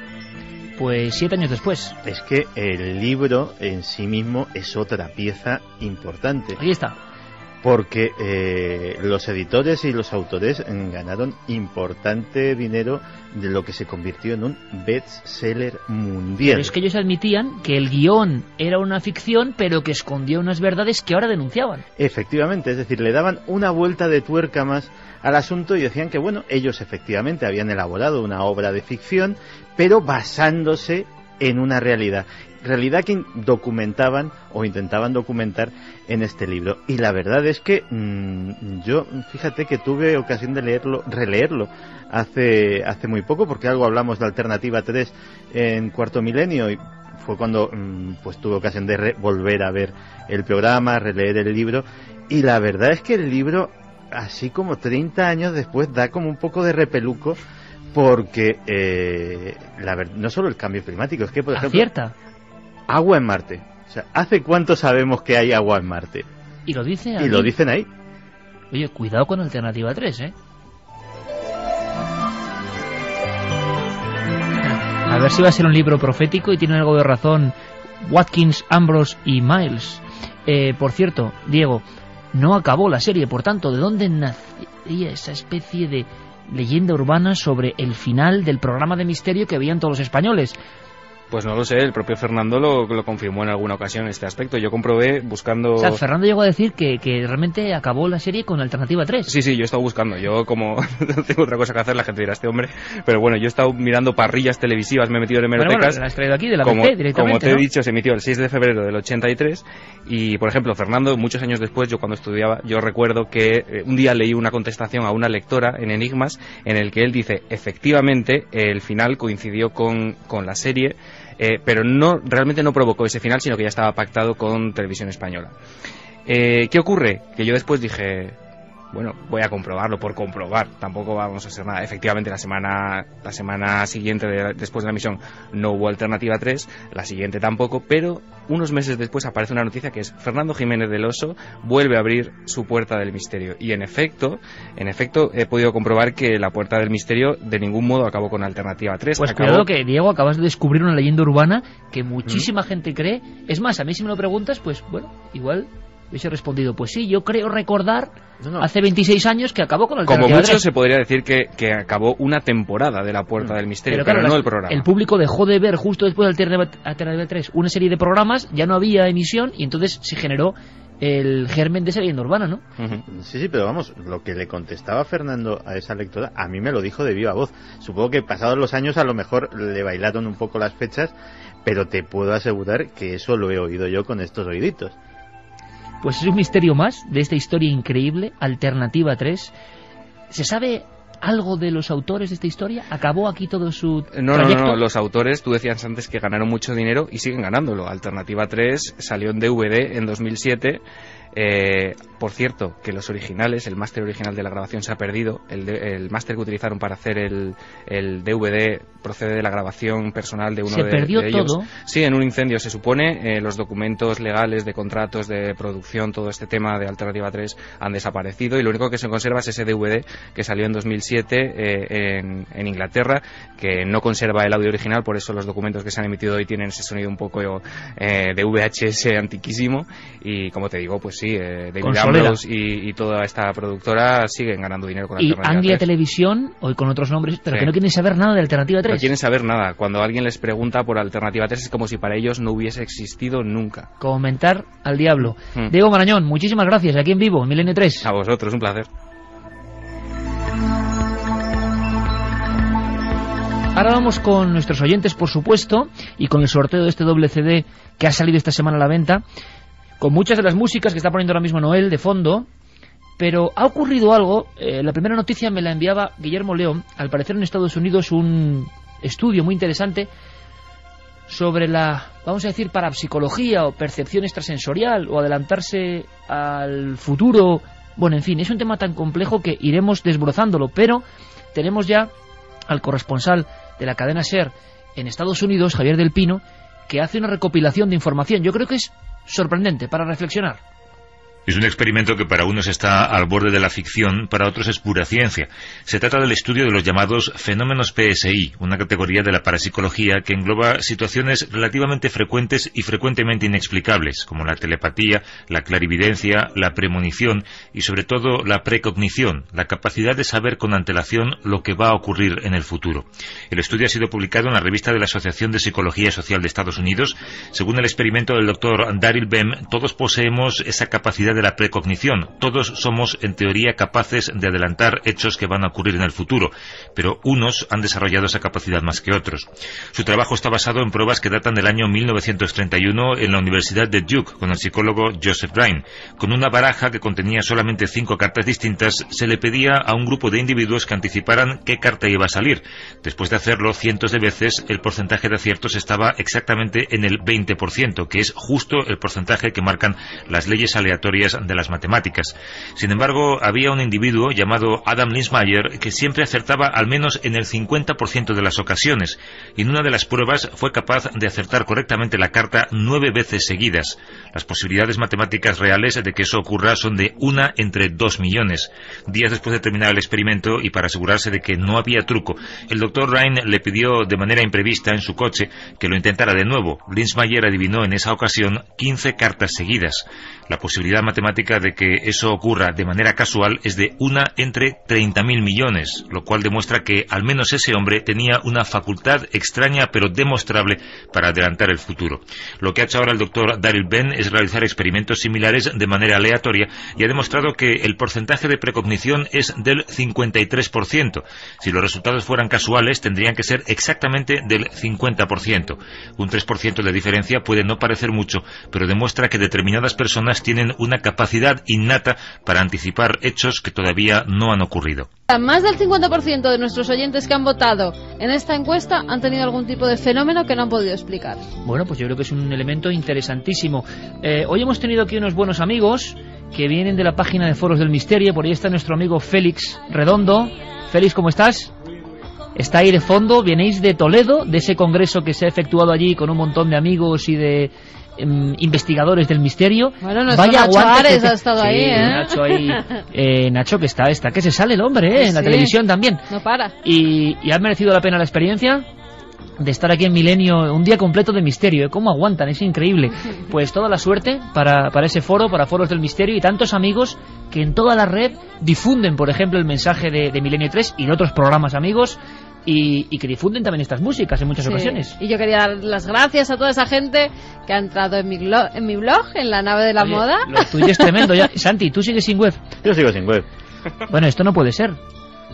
pues 7 años después. Es que el libro en sí mismo es otra pieza importante. Ahí está. Porque los editores y los autores ganaron importante dinero de lo que se convirtió en un bestseller mundial. Pero es que ellos admitían que el guión era una ficción, pero que escondía unas verdades que ahora denunciaban. Efectivamente, es decir, le daban una vuelta de tuerca más al asunto y decían que, bueno, ellos efectivamente habían elaborado una obra de ficción, pero basándose en una realidad que documentaban o intentaban documentar en este libro. Y la verdad es que yo, fíjate que tuve ocasión de releerlo hace muy poco, porque algo hablamos de Alternativa 3 en Cuarto Milenio, y fue cuando pues tuve ocasión de volver a ver el programa, releer el libro, y la verdad es que el libro, así como 30 años después, da como un poco de repeluco, porque no solo el cambio climático, es que, por ejemplo, acierta. Agua en Marte. O sea, ¿hace cuánto sabemos que hay agua en Marte? Y lo dicen ahí. Y lo dicen ahí. Oye, cuidado con Alternativa 3, ¿eh? A ver si va a ser un libro profético y tiene algo de razón Watkins, Ambrose y Miles. Por cierto, Diego, no acabó la serie, por tanto, ¿de dónde nacería esa especie de leyenda urbana sobre el final del programa de misterio que veían todos los españoles? Pues no lo sé, el propio Fernando lo confirmó en alguna ocasión en este aspecto. Yo comprobé buscando... O sea, Fernando llegó a decir que realmente acabó la serie con Alternativa 3. Sí, yo he estado buscando. Yo, como no tengo otra cosa que hacer, la gente dirá, este hombre... Pero bueno, yo he estado mirando parrillas televisivas, me he metido en hemerotecas... Bueno, la has traído aquí, de la BBC directamente, como te he ¿no? dicho, se emitió el 6 de febrero del 83. Y, por ejemplo, Fernando, muchos años después, yo cuando estudiaba, yo recuerdo que un día leí una contestación a una lectora en Enigmas, en el que él dice, efectivamente, el final coincidió con la serie... pero realmente no provocó ese final, sino que ya estaba pactado con Televisión Española. ¿Qué ocurre? Que yo después dije, bueno, voy a comprobarlo por comprobar, tampoco vamos a hacer nada. Efectivamente, la semana siguiente después de la emisión no hubo Alternativa 3, la siguiente tampoco, pero unos meses después aparece una noticia que es Fernando Jiménez del Oso vuelve a abrir su Puerta del Misterio. Y en efecto he podido comprobar que la Puerta del Misterio de ningún modo acabó con Alternativa 3. Pues cuidado que, Diego, acabas de descubrir una leyenda urbana que muchísima gente cree. Es más, a mí si me lo preguntas, pues bueno, igual hubiese respondido, pues sí, yo creo recordar hace 26 años que acabó con Alternativa 3. Como mucho se podría decir que acabó una temporada de la Puerta del Misterio, pero no el programa. El público dejó de ver justo después de Alternativa 3 una serie de programas, ya no había emisión y entonces se generó el germen de esa leyenda urbana, ¿no? Sí, pero vamos, lo que le contestaba Fernando a esa lectora, a mí me lo dijo de viva voz. Supongo que pasados los años a lo mejor le bailaron un poco las fechas, pero te puedo asegurar que eso lo he oído yo con estos oíditos. Pues es un misterio más de esta historia increíble, Alternativa 3. ¿Se sabe algo de los autores de esta historia? ¿Acabó aquí todo su No, trayecto? los autores, tú decías antes que ganaron mucho dinero y siguen ganándolo. Alternativa 3 salió en DVD en 2007. Por cierto, que los originales, el máster original de la grabación se ha perdido. El máster que utilizaron para hacer el DVD procede de la grabación personal de uno de ellos. ¿Se perdió todo? Sí, en un incendio, se supone. Los documentos legales de contratos de producción, todo este tema de Alternativa 3 han desaparecido y lo único que se conserva es ese DVD que salió en 2007 en Inglaterra, que no conserva el audio original, por eso los documentos que se han emitido hoy tienen ese sonido un poco de VHS antiquísimo. Y como te digo, pues sí, David Ambrose y toda esta productora siguen ganando dinero con Alternativa 3. Y Anglia Televisión, hoy con otros nombres, pero que no quieren saber nada de Alternativa 3. No quieren saber nada. Cuando alguien les pregunta por Alternativa 3 es como si para ellos no hubiese existido nunca. Comentar al diablo. Diego Marañón, muchísimas gracias. Aquí en vivo, en Milenio 3. A vosotros, un placer. Ahora vamos con nuestros oyentes, por supuesto, y con el sorteo de este doble CD que ha salido esta semana a la venta, con muchas de las músicas que está poniendo ahora mismo Noel de fondo. Pero ha ocurrido algo. La primera noticia me la enviaba Guillermo León. Al parecer en Estados Unidos un estudio muy interesante sobre la, vamos a decir, parapsicología o percepción extrasensorial o adelantarse al futuro. Bueno, en fin, es un tema tan complejo que iremos desbrozándolo, pero tenemos ya al corresponsal de la cadena SER en Estados Unidos, Javier del Pino, que hace una recopilación de información. Yo creo que es sorprendente para reflexionar. Es un experimento que para unos está al borde de la ficción, para otros es pura ciencia. Se trata del estudio de los llamados fenómenos PSI, una categoría de la parapsicología que engloba situaciones relativamente frecuentes y frecuentemente inexplicables, como la telepatía, la clarividencia, la premonición y sobre todo la precognición, la capacidad de saber con antelación lo que va a ocurrir en el futuro. El estudio ha sido publicado en la revista de la Asociación de Psicología Social de Estados Unidos. Según el experimento del doctor Daryl Bem, todos poseemos esa capacidad de la precognición. Todos somos, en teoría, capaces de adelantar hechos que van a ocurrir en el futuro, pero unos han desarrollado esa capacidad más que otros. Su trabajo está basado en pruebas que datan del año 1931 en la Universidad de Duke, con el psicólogo Joseph Rhine. Con una baraja que contenía solamente 5 cartas distintas, se le pedía a un grupo de individuos que anticiparan qué carta iba a salir. Después de hacerlo cientos de veces, el porcentaje de aciertos estaba exactamente en el 20%, que es justo el porcentaje que marcan las leyes aleatorias de las matemáticas. Sin embargo, había un individuo llamado Adam Linsmeyer que siempre acertaba al menos en el 50% de las ocasiones, y en una de las pruebas fue capaz de acertar correctamente la carta 9 veces seguidas. Las posibilidades matemáticas reales de que eso ocurra son de 1 entre 2 millones. Días después de terminar el experimento, y para asegurarse de que no había truco, el doctor Rhine le pidió de manera imprevista en su coche que lo intentara de nuevo. Linsmeyer adivinó en esa ocasión 15 cartas seguidas. La posibilidad matemática de que eso ocurra de manera casual es de 1 entre 30.000 millones, lo cual demuestra que al menos ese hombre tenía una facultad extraña pero demostrable para adelantar el futuro. Lo que ha hecho ahora el doctor Daryl Bem es realizar experimentos similares de manera aleatoria y ha demostrado que el porcentaje de precognición es del 53%. Si los resultados fueran casuales, tendrían que ser exactamente del 50%. Un 3% de diferencia puede no parecer mucho, pero demuestra que determinadas personas tienen una capacidad innata para anticipar hechos que todavía no han ocurrido. Más del 50% de nuestros oyentes que han votado en esta encuesta han tenido algún tipo de fenómeno que no han podido explicar. Bueno, pues yo creo que es un elemento interesantísimo. Hoy hemos tenido aquí unos buenos amigos que vienen de la página de Foros del Misterio. Por ahí está nuestro amigo Félix Redondo. Félix, ¿cómo estás? Está ahí de fondo. Vienéis de Toledo, de ese congreso que se ha efectuado allí con un montón de amigos y de investigadores del misterio. Bueno, Vaya Nacho Ares ha estado ahí, Nacho ahí. Nacho que está que se sale el hombre, en la televisión también. No para. Y ha merecido la pena la experiencia de estar aquí en Milenio un día completo de misterio. ¿Cómo aguantan? Es increíble. Pues toda la suerte para ese foro, para Foros del Misterio, y tantos amigos que en toda la red difunden, por ejemplo, el mensaje de Milenio 3 y de otros programas amigos. Y que difunden también estas músicas en muchas ocasiones. Y yo quería dar las gracias a toda esa gente que ha entrado en mi blog, en la nave de la moda. Lo tuyo es tremendo. Ya. Santi, ¿tú sigues sin web? Yo sigo sin web. Bueno, esto no puede ser.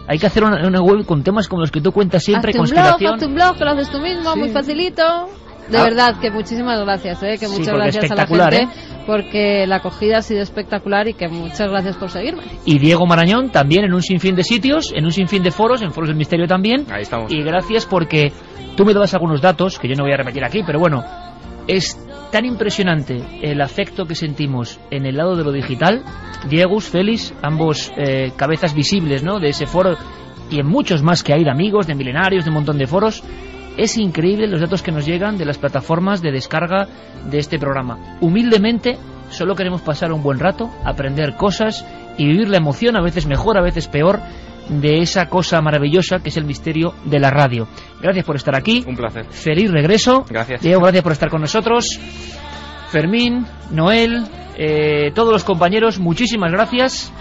Hay que hacer una web con temas como los que tú cuentas siempre, hazte conspiración. Hazte un blog, que lo haces tú mismo, muy facilito. De verdad, que muchísimas gracias, que Sí, muchas porque gracias a la espectacular, gente, porque la acogida ha sido espectacular y que muchas gracias por seguirme. Y Diego Marañón también en un sinfín de sitios, en un sinfín de foros, en Foros del Misterio también. Ahí estamos. Y gracias porque tú me dabas algunos datos, que yo no voy a repetir aquí, pero bueno, es tan impresionante el afecto que sentimos en el lado de lo digital. Diego, Félix, ambos cabezas visibles, ¿no?, de ese foro, y en muchos más que hay, de amigos, de milenarios, de un montón de foros. Es increíble los datos que nos llegan de las plataformas de descarga de este programa. Humildemente, solo queremos pasar un buen rato, aprender cosas y vivir la emoción, a veces mejor, a veces peor, de esa cosa maravillosa que es el misterio de la radio. Gracias por estar aquí. Un placer. Feliz regreso. Gracias. Diego, gracias por estar con nosotros. Fermín, Noel, todos los compañeros, muchísimas gracias.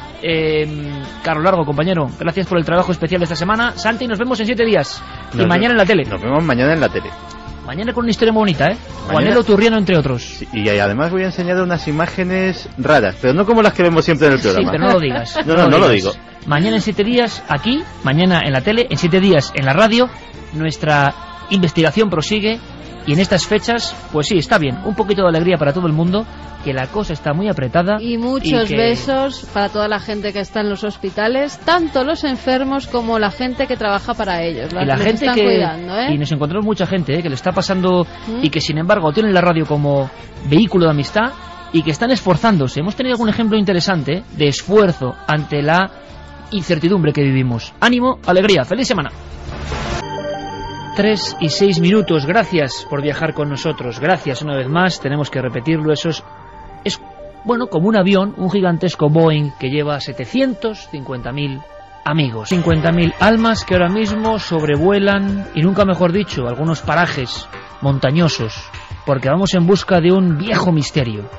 Carlos Largo, compañero, gracias por el trabajo especial de esta semana. Santi, nos vemos en 7 días. Y mañana en la tele. Nos vemos mañana en la tele. Mañana con una historia muy bonita, Mañana... Juanelo Turriano, entre otros. Sí, y además voy a enseñar unas imágenes raras, pero no como las que vemos siempre en el programa. Sí, pero no lo digas. No lo digo. Mañana en 7 días aquí, mañana en la tele, en 7 días en la radio. Nuestra investigación prosigue. Y en estas fechas, pues sí, está bien, un poquito de alegría para todo el mundo, que la cosa está muy apretada. Y muchos besos para toda la gente que está en los hospitales, tanto los enfermos como la gente que trabaja para ellos. Y la gente están que cuidando, y nos encontramos mucha gente que le está pasando y que sin embargo tienen la radio como vehículo de amistad y que están esforzándose. Hemos tenido algún ejemplo interesante de esfuerzo ante la incertidumbre que vivimos. Ánimo, alegría, feliz semana. 3 y 6 minutos, gracias por viajar con nosotros, gracias una vez más, tenemos que repetirlo, eso es bueno, como un avión, un gigantesco Boeing que lleva 750.000 amigos, 50.000 almas que ahora mismo sobrevuelan, y nunca mejor dicho, algunos parajes montañosos, porque vamos en busca de un viejo misterio.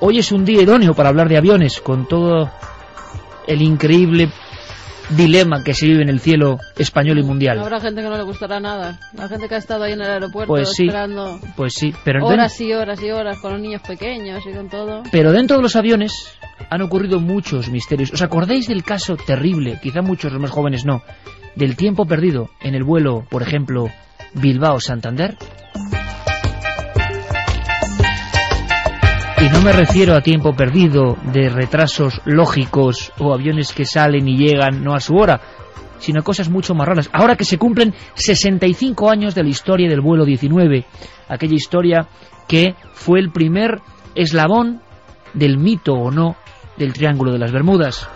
Hoy es un día idóneo para hablar de aviones, con todo el increíble dilema que se vive en el cielo español y mundial. Habrá gente que no le gustará nada. La gente que ha estado ahí en el aeropuerto pues sí, esperando pero horas y horas y horas con los niños pequeños y con todo. Pero dentro de los aviones han ocurrido muchos misterios. ¿Os acordáis del caso terrible, quizá muchos los más jóvenes no, del tiempo perdido en el vuelo, por ejemplo, Bilbao-Santander? Y no me refiero a tiempo perdido de retrasos lógicos o aviones que salen y llegan no a su hora, sino cosas mucho más raras. Ahora que se cumplen 65 años de la historia del vuelo 19, aquella historia que fue el primer eslabón del mito o no del Triángulo de las Bermudas.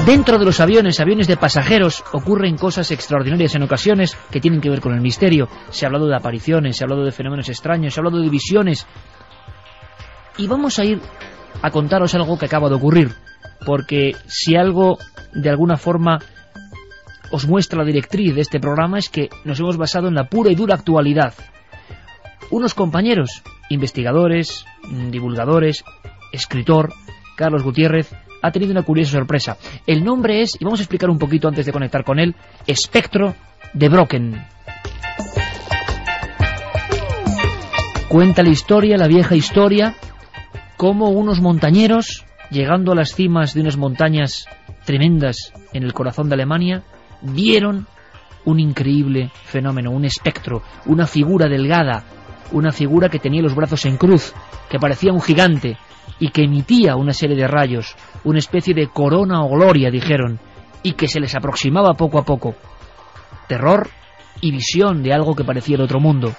Dentro de los aviones de pasajeros, ocurren cosas extraordinarias en ocasiones que tienen que ver con el misterio. Se ha hablado de apariciones, se ha hablado de fenómenos extraños, se ha hablado de visiones. Y vamos a ir a contaros algo que acaba de ocurrir, porque si algo de alguna forma os muestra la directriz de este programa es que nos hemos basado en la pura y dura actualidad. Unos compañeros, investigadores, divulgadores, escritor, Carlos Gutiérrez, ha tenido una curiosa sorpresa. El nombre es, y vamos a explicar un poquito antes de conectar con él, Espectro de Brocken. Cuenta la historia, la vieja historia, cómo unos montañeros, llegando a las cimas de unas montañas tremendas en el corazón de Alemania, vieron un increíble fenómeno, un espectro, una figura delgada, una figura que tenía los brazos en cruz, que parecía un gigante y que emitía una serie de rayos, una especie de corona o gloria, dijeron, y que se les aproximaba poco a poco. Terror y visión de algo que parecía el otro mundo.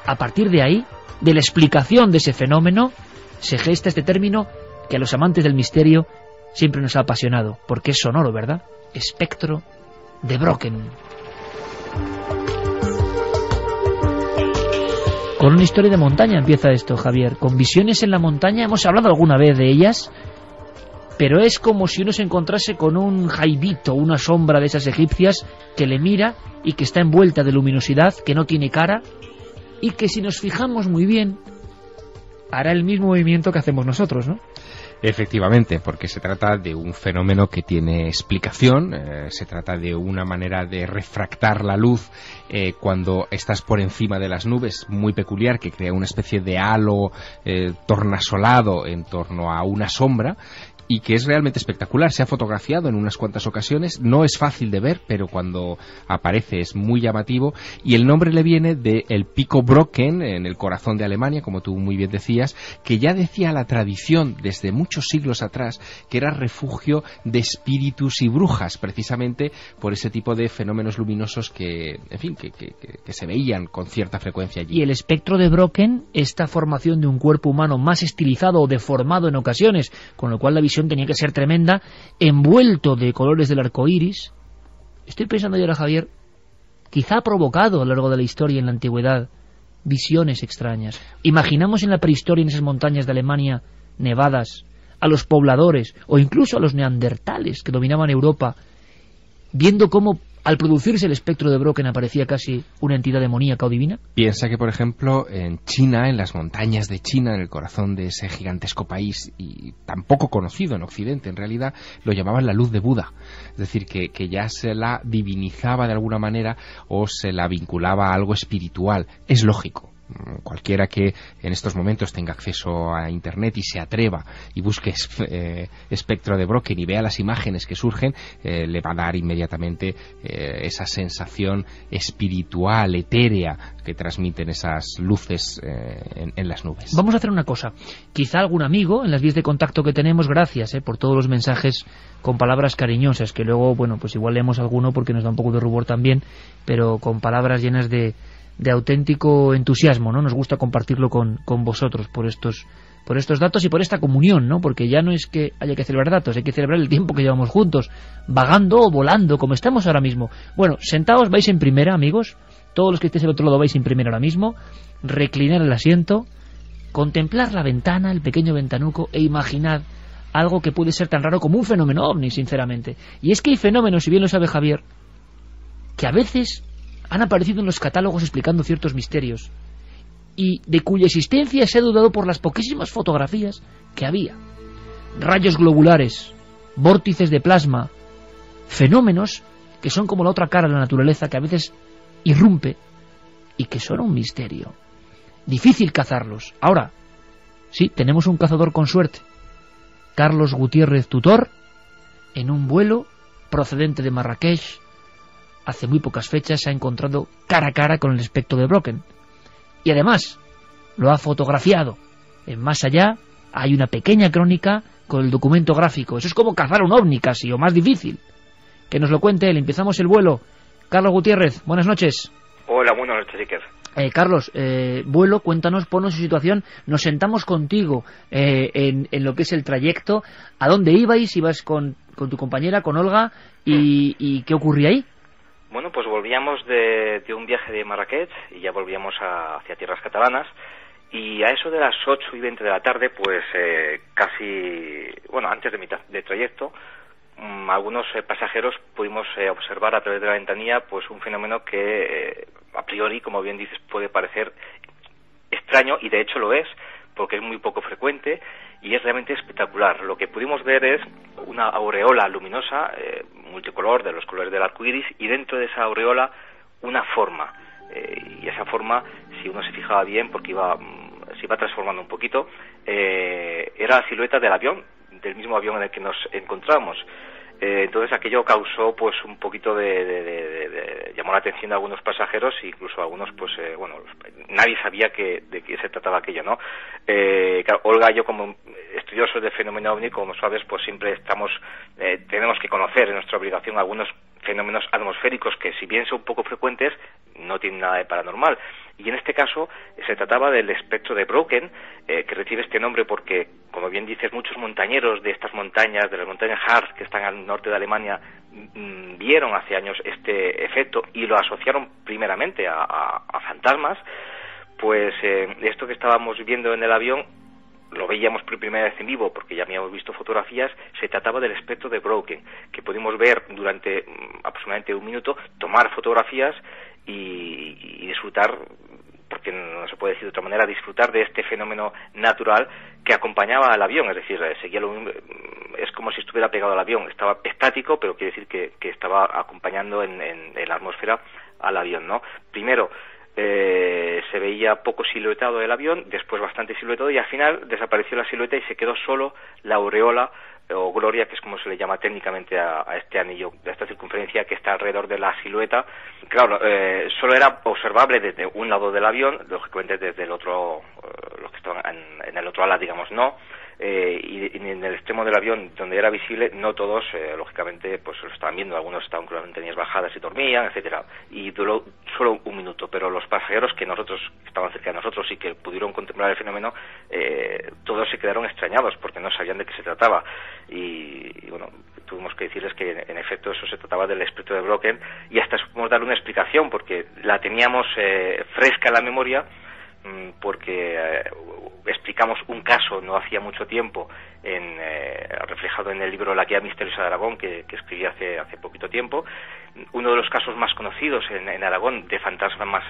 A partir de ahí, de la explicación de ese fenómeno, se gesta este término que a los amantes del misterio siempre nos ha apasionado, porque es sonoro, ¿verdad? Espectro de Brocken. Con una historia de montaña empieza esto, Javier. Con visiones en la montaña, hemos hablado alguna vez de ellas, pero es como si uno se encontrase con un jaibito, una sombra de esas egipcias que le mira y que está envuelta de luminosidad, que no tiene cara, y que si nos fijamos muy bien, hará el mismo movimiento que hacemos nosotros, ¿no? Efectivamente, porque se trata de un fenómeno que tiene explicación, se trata de una manera de refractar la luz cuando estás por encima de las nubes, muy peculiar, que crea una especie de halo tornasolado en torno a una sombra, y que es realmente espectacular. Se ha fotografiado en unas cuantas ocasiones, no es fácil de ver, pero cuando aparece es muy llamativo, y el nombre le viene del Pico Brocken, en el corazón de Alemania, como tú muy bien decías, que ya decía la tradición desde muchos siglos atrás que era refugio de espíritus y brujas, precisamente por ese tipo de fenómenos luminosos que, en fin, que se veían con cierta frecuencia allí. Y el espectro de Brocken, esta formación de un cuerpo humano más estilizado o deformado en ocasiones, con lo cual la visión tenía que ser tremenda, envuelto de colores del arco iris. Estoy pensando yo ahora, Javier, quizá ha provocado a lo largo de la historia en la antigüedad visiones extrañas. Imaginamos en la prehistoria, en esas montañas de Alemania nevadas, a los pobladores o incluso a los neandertales que dominaban Europa, viendo cómo al producirse el espectro de Brocken aparecía casi una entidad demoníaca o divina. Piensa que, por ejemplo, en China, en las montañas de China, en el corazón de ese gigantesco país y tan poco conocido en Occidente, en realidad, lo llamaban la luz de Buda. Es decir, que ya se la divinizaba de alguna manera o se la vinculaba a algo espiritual. Es lógico. Cualquiera que en estos momentos tenga acceso a Internet y se atreva y busque espectro de Brocken y vea las imágenes que surgen, le va a dar inmediatamente esa sensación espiritual, etérea, que transmiten esas luces en las nubes. Vamos a hacer una cosa. Quizá algún amigo en las vías de contacto que tenemos, gracias por todos los mensajes con palabras cariñosas, que luego, bueno, pues igual leemos alguno porque nos da un poco de rubor también, pero con palabras llenas de auténtico entusiasmo, ¿no? Nos gusta compartirlo con vosotros por estos datos y por esta comunión, ¿no? Porque ya no es que haya que celebrar datos, hay que celebrar el tiempo que llevamos juntos, vagando o volando, como estamos ahora mismo. Bueno, sentaos, vais en primera, amigos, todos los que estéis al otro lado vais en primera ahora mismo, reclinar el asiento, contemplar la ventana, el pequeño ventanuco, e imaginad algo que puede ser tan raro como un fenómeno ovni, sinceramente. Y es que hay fenómenos, si bien lo sabe Javier, que a veces han aparecido en los catálogos explicando ciertos misterios y de cuya existencia se ha dudado por las poquísimas fotografías que había. Rayos globulares, vórtices de plasma, fenómenos que son como la otra cara de la naturaleza que a veces irrumpe y que son un misterio. Difícil cazarlos. Ahora, sí, tenemos un cazador con suerte. Carlos Gutiérrez Tutor, en un vuelo procedente de Marrakech, hace muy pocas fechas se ha encontrado cara a cara con el espectro de Brocken. Y además, lo ha fotografiado. En Más Allá hay una pequeña crónica con el documento gráfico. Eso es como cazar un ovni casi, o más difícil. Que nos lo cuente él. Empezamos el vuelo. Carlos Gutiérrez, buenas noches. Hola, buenas noches, Iker. Carlos, vuelo, cuéntanos, ponnos en situación. Nos sentamos contigo en lo que es el trayecto. ¿A dónde ibais? ¿Ibas con tu compañera, con Olga? ¿Y qué ocurría ahí? Bueno, pues volvíamos de un viaje de Marrakech y ya volvíamos hacia tierras catalanas, y a eso de las 8:20 de la tarde, pues antes de mitad de trayecto, algunos pasajeros pudimos observar a través de la ventanilla pues un fenómeno que a priori, como bien dices, puede parecer extraño, y de hecho lo es, porque es muy poco frecuente y es realmente espectacular. Lo que pudimos ver es una aureola luminosa, multicolor, de los colores del arco iris, y dentro de esa aureola una forma. Y esa forma, si uno se fijaba bien, porque se iba transformando un poquito, era la silueta del avión, del mismo avión en el que nos encontramos. Entonces aquello causó pues un poquito llamó la atención de algunos pasajeros, e incluso algunos nadie sabía de qué se trataba aquello, ¿no? Claro, Olga y yo, como estudiosos de fenómeno ovni, como sabes, pues siempre tenemos que conocer, en nuestra obligación, algunos fenómenos atmosféricos que, si bien son poco frecuentes, no tienen nada de paranormal. Y en este caso se trataba del espectro de Brocken, que recibe este nombre porque, como bien dices, muchos montañeros de estas montañas, de las montañas Harz, que están al norte de Alemania, vieron hace años este efecto y lo asociaron primeramente a fantasmas. Pues esto que estábamos viendo en el avión lo veíamos por primera vez en vivo, porque ya habíamos visto fotografías. Se trataba del espectro de Brocken, que pudimos ver durante aproximadamente un minuto, tomar fotografías y disfrutar, porque no se puede decir de otra manera, disfrutar de este fenómeno natural que acompañaba al avión. Es decir, seguía es como si estuviera pegado al avión. Estaba estático, pero quiere decir que estaba acompañando en la atmósfera al avión, ¿no? Primero se veía poco siluetado el avión, después bastante siluetado, y al final desapareció la silueta y se quedó solo la aureola o gloria, que es como se le llama técnicamente a este anillo, a esta circunferencia que está alrededor de la silueta. Claro, solo era observable desde un lado del avión, lógicamente desde el otro, los que estaban en el otro ala, digamos, no. Y en el extremo del avión donde era visible, no todos, lógicamente, pues lo estaban viendo. Algunos estaban con las ventanillas bajadas y dormían, etcétera. Y duró solo un minuto, pero los pasajeros que estaban cerca de nosotros y que pudieron contemplar el fenómeno, todos se quedaron extrañados porque no sabían de qué se trataba. Y bueno, tuvimos que decirles que en efecto eso se trataba del espectro de Brocken, y hasta supimos dar una explicación porque la teníamos fresca en la memoria, porque explicamos un caso no hacía mucho tiempo reflejado en el libro La Guía Misteriosa de Aragón, que escribí hace poquito tiempo. Uno de los casos más conocidos en Aragón de fantasmas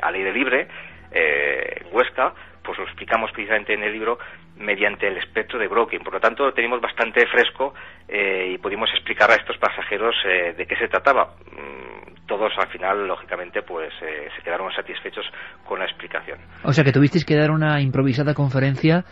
al aire libre, en Huesca, pues lo explicamos precisamente en el libro mediante el espectro de Brocken. Por lo tanto, lo teníamos bastante fresco y pudimos explicar a estos pasajeros de qué se trataba. Todos al final, lógicamente, pues se quedaron satisfechos con la explicación. O sea que tuvisteis que dar una improvisada conferencia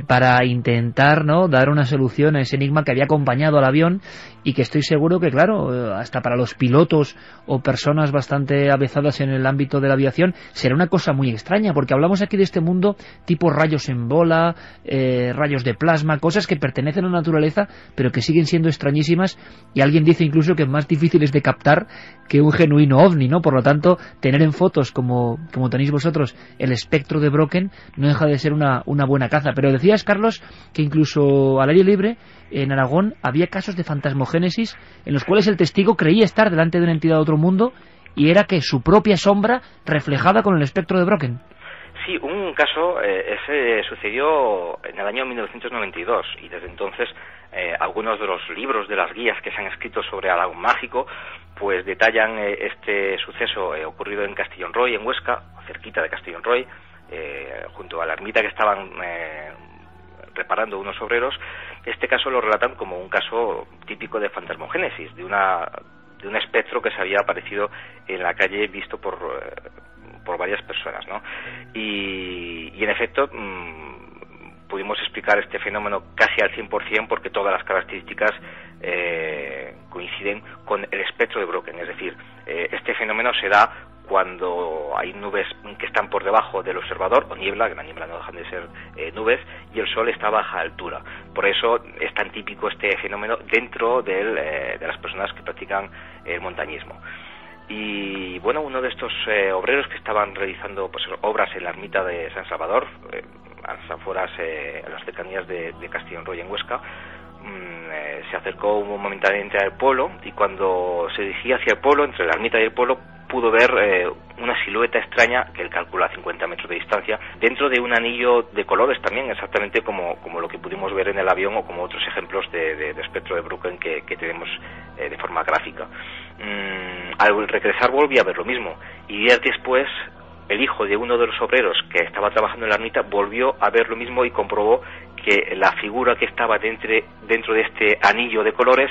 para intentar, ¿no?, dar una solución a ese enigma que había acompañado al avión, y que estoy seguro que, claro, hasta para los pilotos o personas bastante avezadas en el ámbito de la aviación, será una cosa muy extraña, porque hablamos aquí de este mundo tipo rayos en bola, rayos de plasma, cosas que pertenecen a la naturaleza, pero que siguen siendo extrañísimas, y alguien dice incluso que más difíciles de captar que un genuino ovni, ¿no? Por lo tanto, tener en fotos, como tenéis vosotros, el espectro de Brocken, no deja de ser una buena caza. Pero decías, Carlos, que incluso al aire libre, en Aragón, había casos de fantasmogénesis en los cuales el testigo creía estar delante de una entidad de otro mundo, y era que su propia sombra reflejada con el espectro de Brocken. Sí, un caso, ese sucedió en el año 1992, y desde entonces algunos de los libros de las guías que se han escrito sobre Aragón mágico pues detallan este suceso ocurrido en Castellón-Roy, en Huesca, cerquita de Castellón-Roy, junto a la ermita que estaban reparando unos obreros. Este caso lo relatan como un caso típico de fantasmogénesis, de un espectro que se había aparecido en la calle visto por varias personas, ¿no? Y en efecto pudimos explicar este fenómeno casi al 100%, porque todas las características coinciden con el espectro de Brocken. Es decir, este fenómeno se da cuando hay nubes que están por debajo del observador, o niebla, que la niebla no dejan de ser nubes, y el sol está a baja altura. Por eso es tan típico este fenómeno dentro de las personas que practican el montañismo. Y bueno, uno de estos obreros que estaban realizando pues obras en la ermita de San Salvador, a las afueras, a las cercanías de Castellón-Roy, en Huesca, se acercó momentáneamente al pueblo, y cuando se dirigía hacia el pueblo, entre la ermita y el pueblo, pudo ver una silueta extraña que él calcula a 50 metros de distancia, dentro de un anillo de colores también, exactamente como lo que pudimos ver en el avión, o como otros ejemplos de espectro de Brocken que tenemos de forma gráfica. Al regresar volví a ver lo mismo, y días después el hijo de uno de los obreros que estaba trabajando en la ermita volvió a ver lo mismo y comprobó que la figura que estaba dentro de este anillo de colores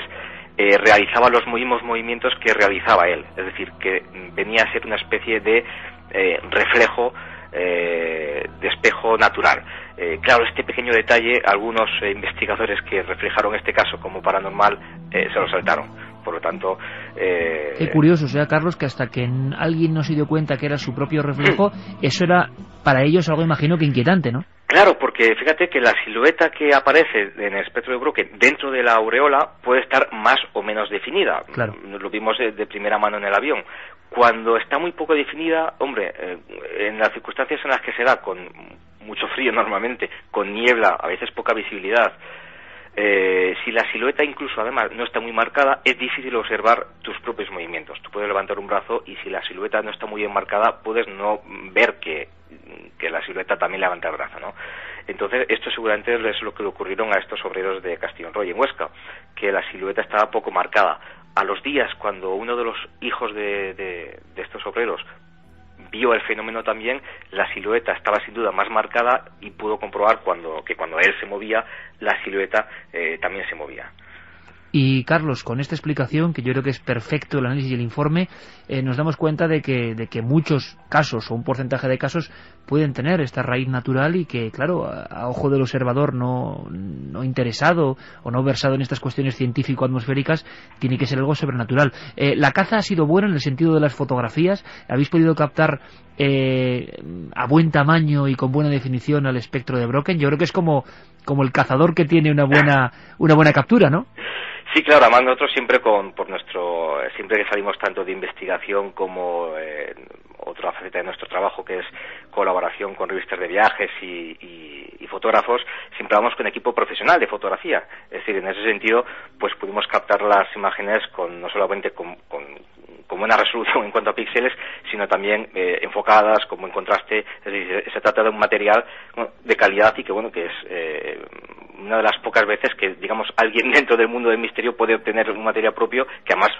realizaba los mismos movimientos que realizaba él, es decir, que venía a ser una especie de reflejo de espejo natural. Claro, este pequeño detalle, algunos investigadores que reflejaron este caso como paranormal se lo saltaron. Por lo tanto... Qué curioso, o sea, Carlos, que hasta que alguien no se dio cuenta que era su propio reflejo, eso era para ellos algo, imagino, que inquietante, ¿no? Claro, porque fíjate que la silueta que aparece en el espectro de Brocken dentro de la aureola puede estar más o menos definida. Claro. Lo vimos de primera mano en el avión. Cuando está muy poco definida, hombre, en las circunstancias en las que se da, con mucho frío normalmente, con niebla, a veces poca visibilidad, si la silueta incluso además no está muy marcada, es difícil observar tus propios movimientos. Tú puedes levantar un brazo y si la silueta no está muy bien marcada, puedes no ver que la silueta también levanta el brazo, ¿no? Entonces esto seguramente es lo que le ocurrieron a estos obreros de Castellón-Roy, en Huesca, que la silueta estaba poco marcada. A los días, cuando uno de los hijos de estos obreros vio el fenómeno también, la silueta estaba sin duda más marcada, y pudo comprobar que cuando él se movía, la silueta también se movía. Y Carlos, con esta explicación, que yo creo que es perfecto el análisis y el informe, nos damos cuenta de que muchos casos, o un porcentaje de casos, pueden tener esta raíz natural y que, claro, a ojo del observador no interesado o no versado en estas cuestiones científico-atmosféricas, tiene que ser algo sobrenatural. La caza ha sido buena en el sentido de las fotografías. ¿Habéis podido captar a buen tamaño y con buena definición al espectro de Brocken? Yo creo que es como el cazador que tiene una buena captura, ¿no? Sí, claro, además nosotros siempre siempre que salimos tanto de investigación como otra faceta de nuestro trabajo, que es colaboración con revistas de viajes y fotógrafos, siempre vamos con equipo profesional de fotografía. Es decir, en ese sentido, pues pudimos captar las imágenes no solamente con buena resolución en cuanto a píxeles, sino también enfocadas, como en contraste. Es decir, se trata de un material de calidad y que es una de las pocas veces que, digamos, alguien dentro del mundo del misterio puede obtener un material propio que además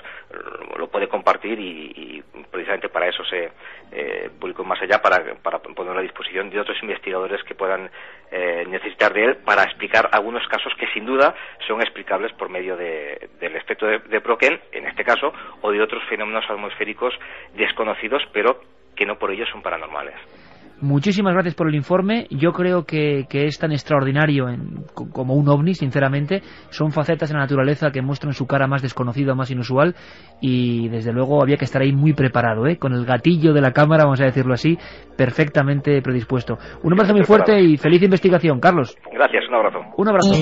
lo puede compartir y precisamente para eso se publicó Más Allá, para ponerlo a disposición de otros investigadores que puedan necesitar de él para explicar algunos casos que sin duda son explicables por medio del espectro de Brocken, en este caso, o de otros fenómenos atmosféricos desconocidos, pero que no por ello son paranormales. Muchísimas gracias por el informe. Yo creo que es tan extraordinario como un ovni, sinceramente. Son facetas de la naturaleza que muestran su cara más desconocida, más inusual, y desde luego había que estar ahí muy preparado, con el gatillo de la cámara, vamos a decirlo así, perfectamente predispuesto. Un abrazo muy fuerte y feliz investigación, Carlos. Gracias, un abrazo. Un abrazo.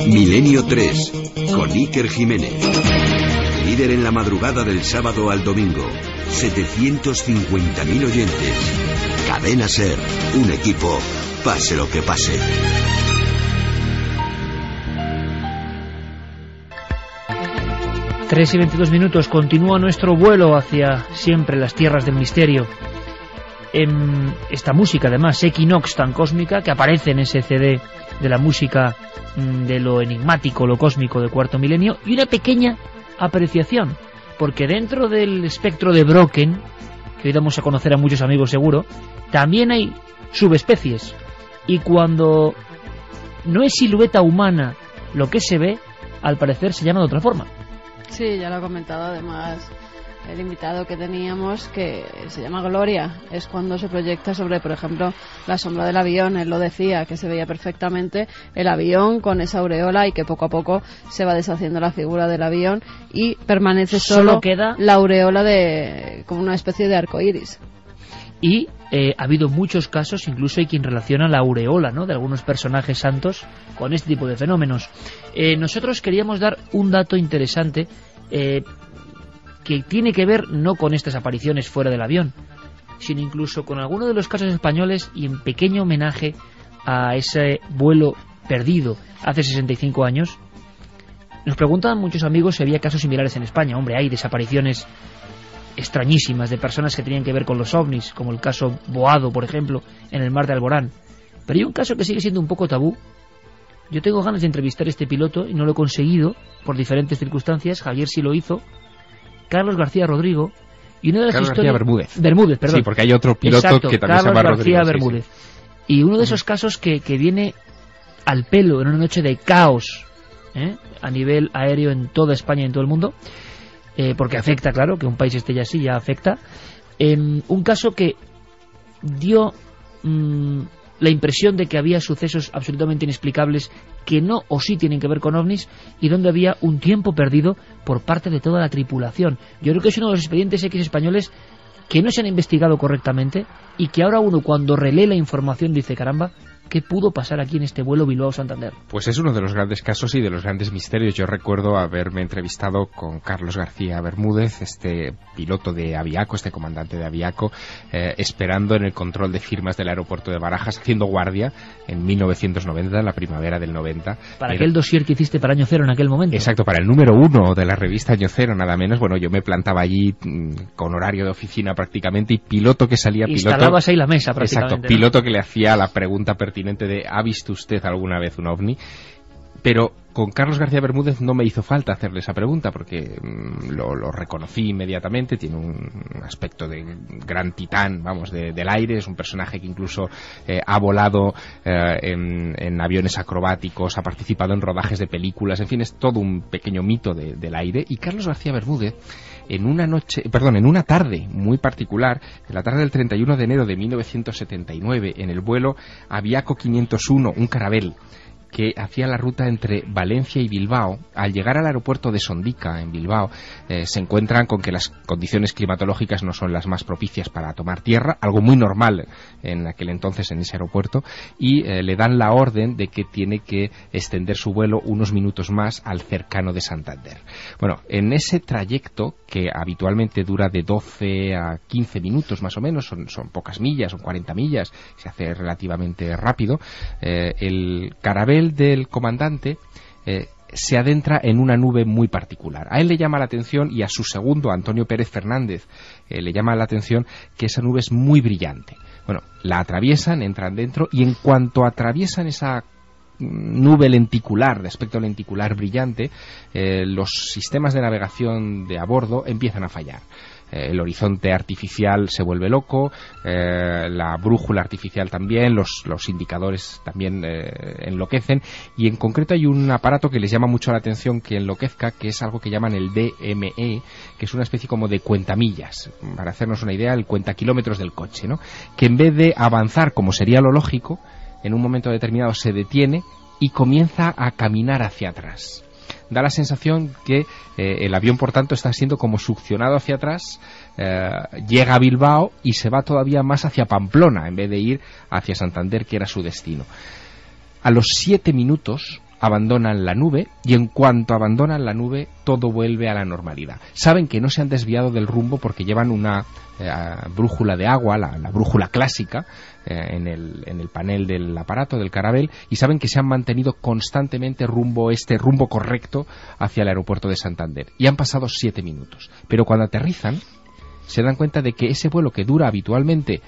Milenio 3, con Iker Jiménez. Líder en la madrugada del sábado al domingo. 750.000 oyentes. Cadena SER, un equipo, pase lo que pase. Tres y 22 minutos, continúa nuestro vuelo hacia siempre las tierras del misterio. Esta música, además, Equinox, tan cósmica, que aparece en ese CD de la música de lo enigmático, lo cósmico de Cuarto Milenio, y una pequeña apreciación, porque dentro del espectro de Brocken, que hoy damos a conocer a muchos amigos seguro, también hay subespecies, y cuando no es silueta humana lo que se ve, al parecer se llama de otra forma. Sí, ya lo ha comentado además el invitado que teníamos, que se llama Gloria. Es cuando se proyecta sobre, por ejemplo, la sombra del avión. Él lo decía, que se veía perfectamente el avión con esa aureola y que poco a poco se va deshaciendo la figura del avión y permanece solo queda la aureola como una especie de arco iris. Y ha habido muchos casos, incluso hay quien relaciona la aureola, ¿no?, de algunos personajes santos con este tipo de fenómenos. Nosotros queríamos dar un dato interesante que tiene que ver no con estas apariciones fuera del avión, sino incluso con algunos de los casos españoles, y en pequeño homenaje a ese vuelo perdido hace 65 años. Nos preguntaban muchos amigos si había casos similares en España. Hombre, hay desapariciones extrañísimas de personas que tenían que ver con los ovnis, como el caso Boado, por ejemplo, en el mar de Alborán. Pero hay un caso que sigue siendo un poco tabú. Yo tengo ganas de entrevistar a este piloto y no lo he conseguido por diferentes circunstancias. Javier sí lo hizo. Carlos García Rodrigo. Y una de las historias... Bermúdez, perdón. Sí, porque hay otro piloto. Exacto, que también Carlos se llama García Rodríguez. Bermúdez. Sí, sí. Y uno de esos casos que viene al pelo en una noche de caos, a nivel aéreo en toda España y en todo el mundo, porque afecta, claro, que un país esté ya así, ya afecta. Un caso que dio la impresión de que había sucesos absolutamente inexplicables que no o sí tienen que ver con ovnis, y donde había un tiempo perdido por parte de toda la tripulación. Yo creo que es uno de los expedientes X españoles que no se han investigado correctamente y que ahora uno, cuando relee la información, dice: caramba, ¿qué pudo pasar aquí en este vuelo Bilbao-Santander? Pues es uno de los grandes casos y de los grandes misterios. Yo recuerdo haberme entrevistado con Carlos García Bermúdez, este piloto de Aviaco, este comandante de Aviaco, esperando en el control de firmas del aeropuerto de Barajas, haciendo guardia en 1990, en la primavera del 90. Para aquel dossier que hiciste para Año Cero en aquel momento. Exacto, para el número 1 de la revista Año Cero, nada menos. Bueno, yo me plantaba allí con horario de oficina prácticamente, y piloto que salía, instalabas ahí la mesa prácticamente. Exacto, piloto que le hacía la pregunta pertinente de: ¿ha visto usted alguna vez un ovni? Pero con Carlos García Bermúdez no me hizo falta hacerle esa pregunta porque lo reconocí inmediatamente. Tiene un aspecto de gran titán, vamos, del aire. Es un personaje que incluso ha volado en aviones acrobáticos, ha participado en rodajes de películas, en fin, es todo un pequeño mito del aire. Y Carlos García Bermúdez, en una tarde muy particular, en la tarde del 31 de enero de 1979, en el vuelo Aviaco 501, un Caravelle, que hacía la ruta entre Valencia y Bilbao, al llegar al aeropuerto de Sondica, en Bilbao, se encuentran con que las condiciones climatológicas no son las más propicias para tomar tierra, algo muy normal en aquel entonces en ese aeropuerto, y le dan la orden de que tiene que extender su vuelo unos minutos más al cercano de Santander. Bueno, en ese trayecto, que habitualmente dura de 12 a 15 minutos más o menos, son pocas millas, son 40 millas, se hace relativamente rápido, el Caravelle del comandante se adentra en una nube muy particular. A él le llama la atención, y a su segundo, Antonio Pérez Fernández, le llama la atención que esa nube es muy brillante. Bueno, la atraviesan, entran dentro, y en cuanto atraviesan esa nube lenticular, de aspecto lenticular brillante, los sistemas de navegación de a bordo empiezan a fallar. El horizonte artificial se vuelve loco, la brújula artificial también, los indicadores también enloquecen, y en concreto hay un aparato que les llama mucho la atención que enloquezca, que es algo que llaman el DME, que es una especie como de cuentamillas, para hacernos una idea, el cuentakilómetros del coche, ¿no? Que en vez de avanzar como sería lo lógico, en un momento determinado se detiene y comienza a caminar hacia atrás. Da la sensación que el avión, por tanto, está siendo como succionado hacia atrás, llega a Bilbao y se va todavía más hacia Pamplona, en vez de ir hacia Santander, que era su destino. A los 7 minutos abandonan la nube, y en cuanto abandonan la nube, todo vuelve a la normalidad. Saben que no se han desviado del rumbo porque llevan una brújula de agua, la brújula clásica, en el panel del aparato del Caravelle, y saben que se han mantenido constantemente rumbo correcto hacia el aeropuerto de Santander. Y han pasado 7 minutos. Pero cuando aterrizan, se dan cuenta de que ese vuelo, que dura habitualmente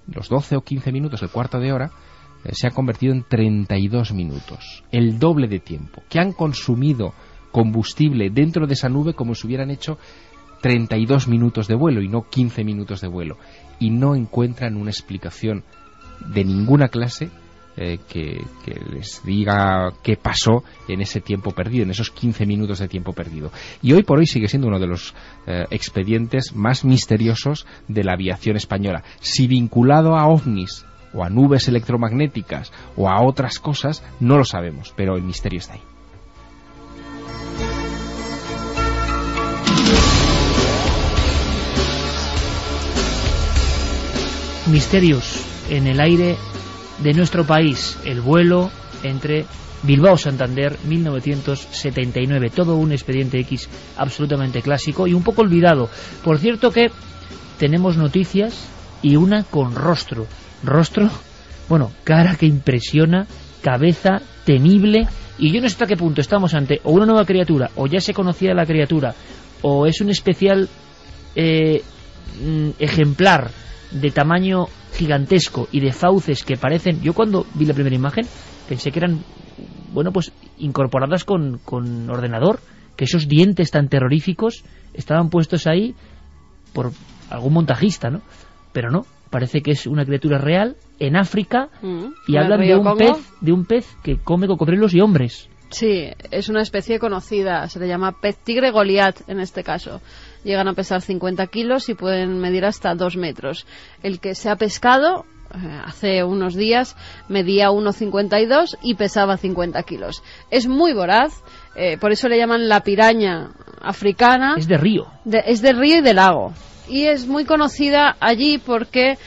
los 12 o 15 minutos, el cuarto de hora, se ha convertido en 32 minutos, el doble de tiempo, que han consumido combustible dentro de esa nube como si hubieran hecho 32 minutos de vuelo y no 15 minutos de vuelo, y no encuentran una explicación de ninguna clase que les diga qué pasó en ese tiempo perdido, en esos 15 minutos de tiempo perdido. Y hoy por hoy sigue siendo uno de los expedientes más misteriosos de la aviación española. Si vinculado a ovnis, o a nubes electromagnéticas, o a otras cosas, no lo sabemos, pero el misterio está ahí. Misterios en el aire de nuestro país. El vuelo entre Bilbao-Santander, 1979. Todo un expediente X absolutamente clásico y un poco olvidado. Por cierto que tenemos noticias, y una con rostro, bueno, cara que impresiona, cabeza temible, y yo no sé hasta qué punto estamos ante o una nueva criatura, o ya se conocía la criatura, o es un especial ejemplar de tamaño gigantesco y de fauces que parecen... Yo cuando vi la primera imagen pensé que eran, bueno, pues incorporadas con ordenador, que esos dientes tan terroríficos estaban puestos ahí por algún montajista, ¿no? Pero no, parece que es una criatura real en África, y hablan de un pez que come cocodrilos y hombres. Sí, es una especie conocida, se le llama pez tigre Goliat en este caso. Llegan a pesar 50 kilos y pueden medir hasta 2 metros. El que se ha pescado hace unos días medía 1,52 y pesaba 50 kilos. Es muy voraz, por eso le llaman la piraña africana. Es de río. Es de río y de lago. Y es muy conocida allí porque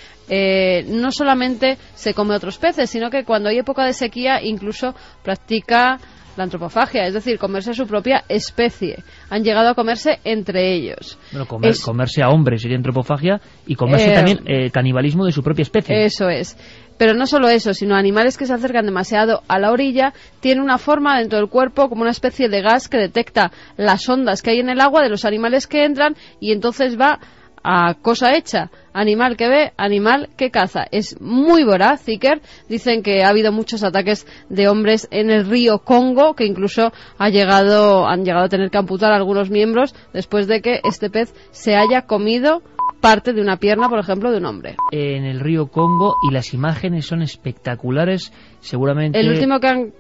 no solamente se come otros peces, sino que cuando hay época de sequía incluso practica la antropofagia, es decir, comerse a su propia especie. Han llegado a comerse entre ellos. Bueno, comerse a hombres sería antropofagia, y comerse también canibalismo de su propia especie. Eso es. Pero no solo eso, sino animales que se acercan demasiado a la orilla tienen una forma dentro del cuerpo como una especie de gas que detecta las ondas que hay en el agua de los animales que entran, y entonces va a cosa hecha. Animal que ve, animal que caza. Es muy voraz, Iker. Dicen que ha habido muchos ataques de hombres en el río Congo, que incluso han llegado a tener que amputar a algunos miembros después de que este pez se haya comido parte de una pierna, por ejemplo, de un hombre. En el río Congo, y las imágenes son espectaculares, seguramente... El último que han...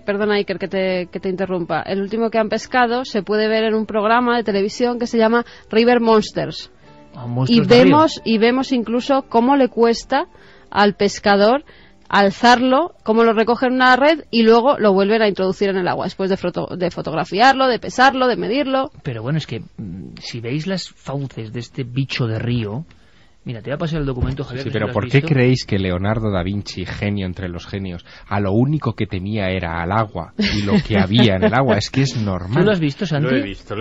perdona, Iker, que te interrumpa. El último que han pescado se puede ver en un programa de televisión que se llama River Monsters. Y vemos incluso cómo le cuesta al pescador alzarlo, cómo lo recoge en una red y luego lo vuelven a introducir en el agua, después de fotografiarlo, de pesarlo, de medirlo. Pero bueno, es que si veis las fauces de este bicho de río... Mira, te voy a pasar el documento, Javier. Sí, pero ¿por qué creéis que Leonardo da Vinci, genio entre los genios, a lo único que temía era al agua y lo que había en el agua? Es que es normal. ¿Tú lo has visto, Santi? Lo he visto.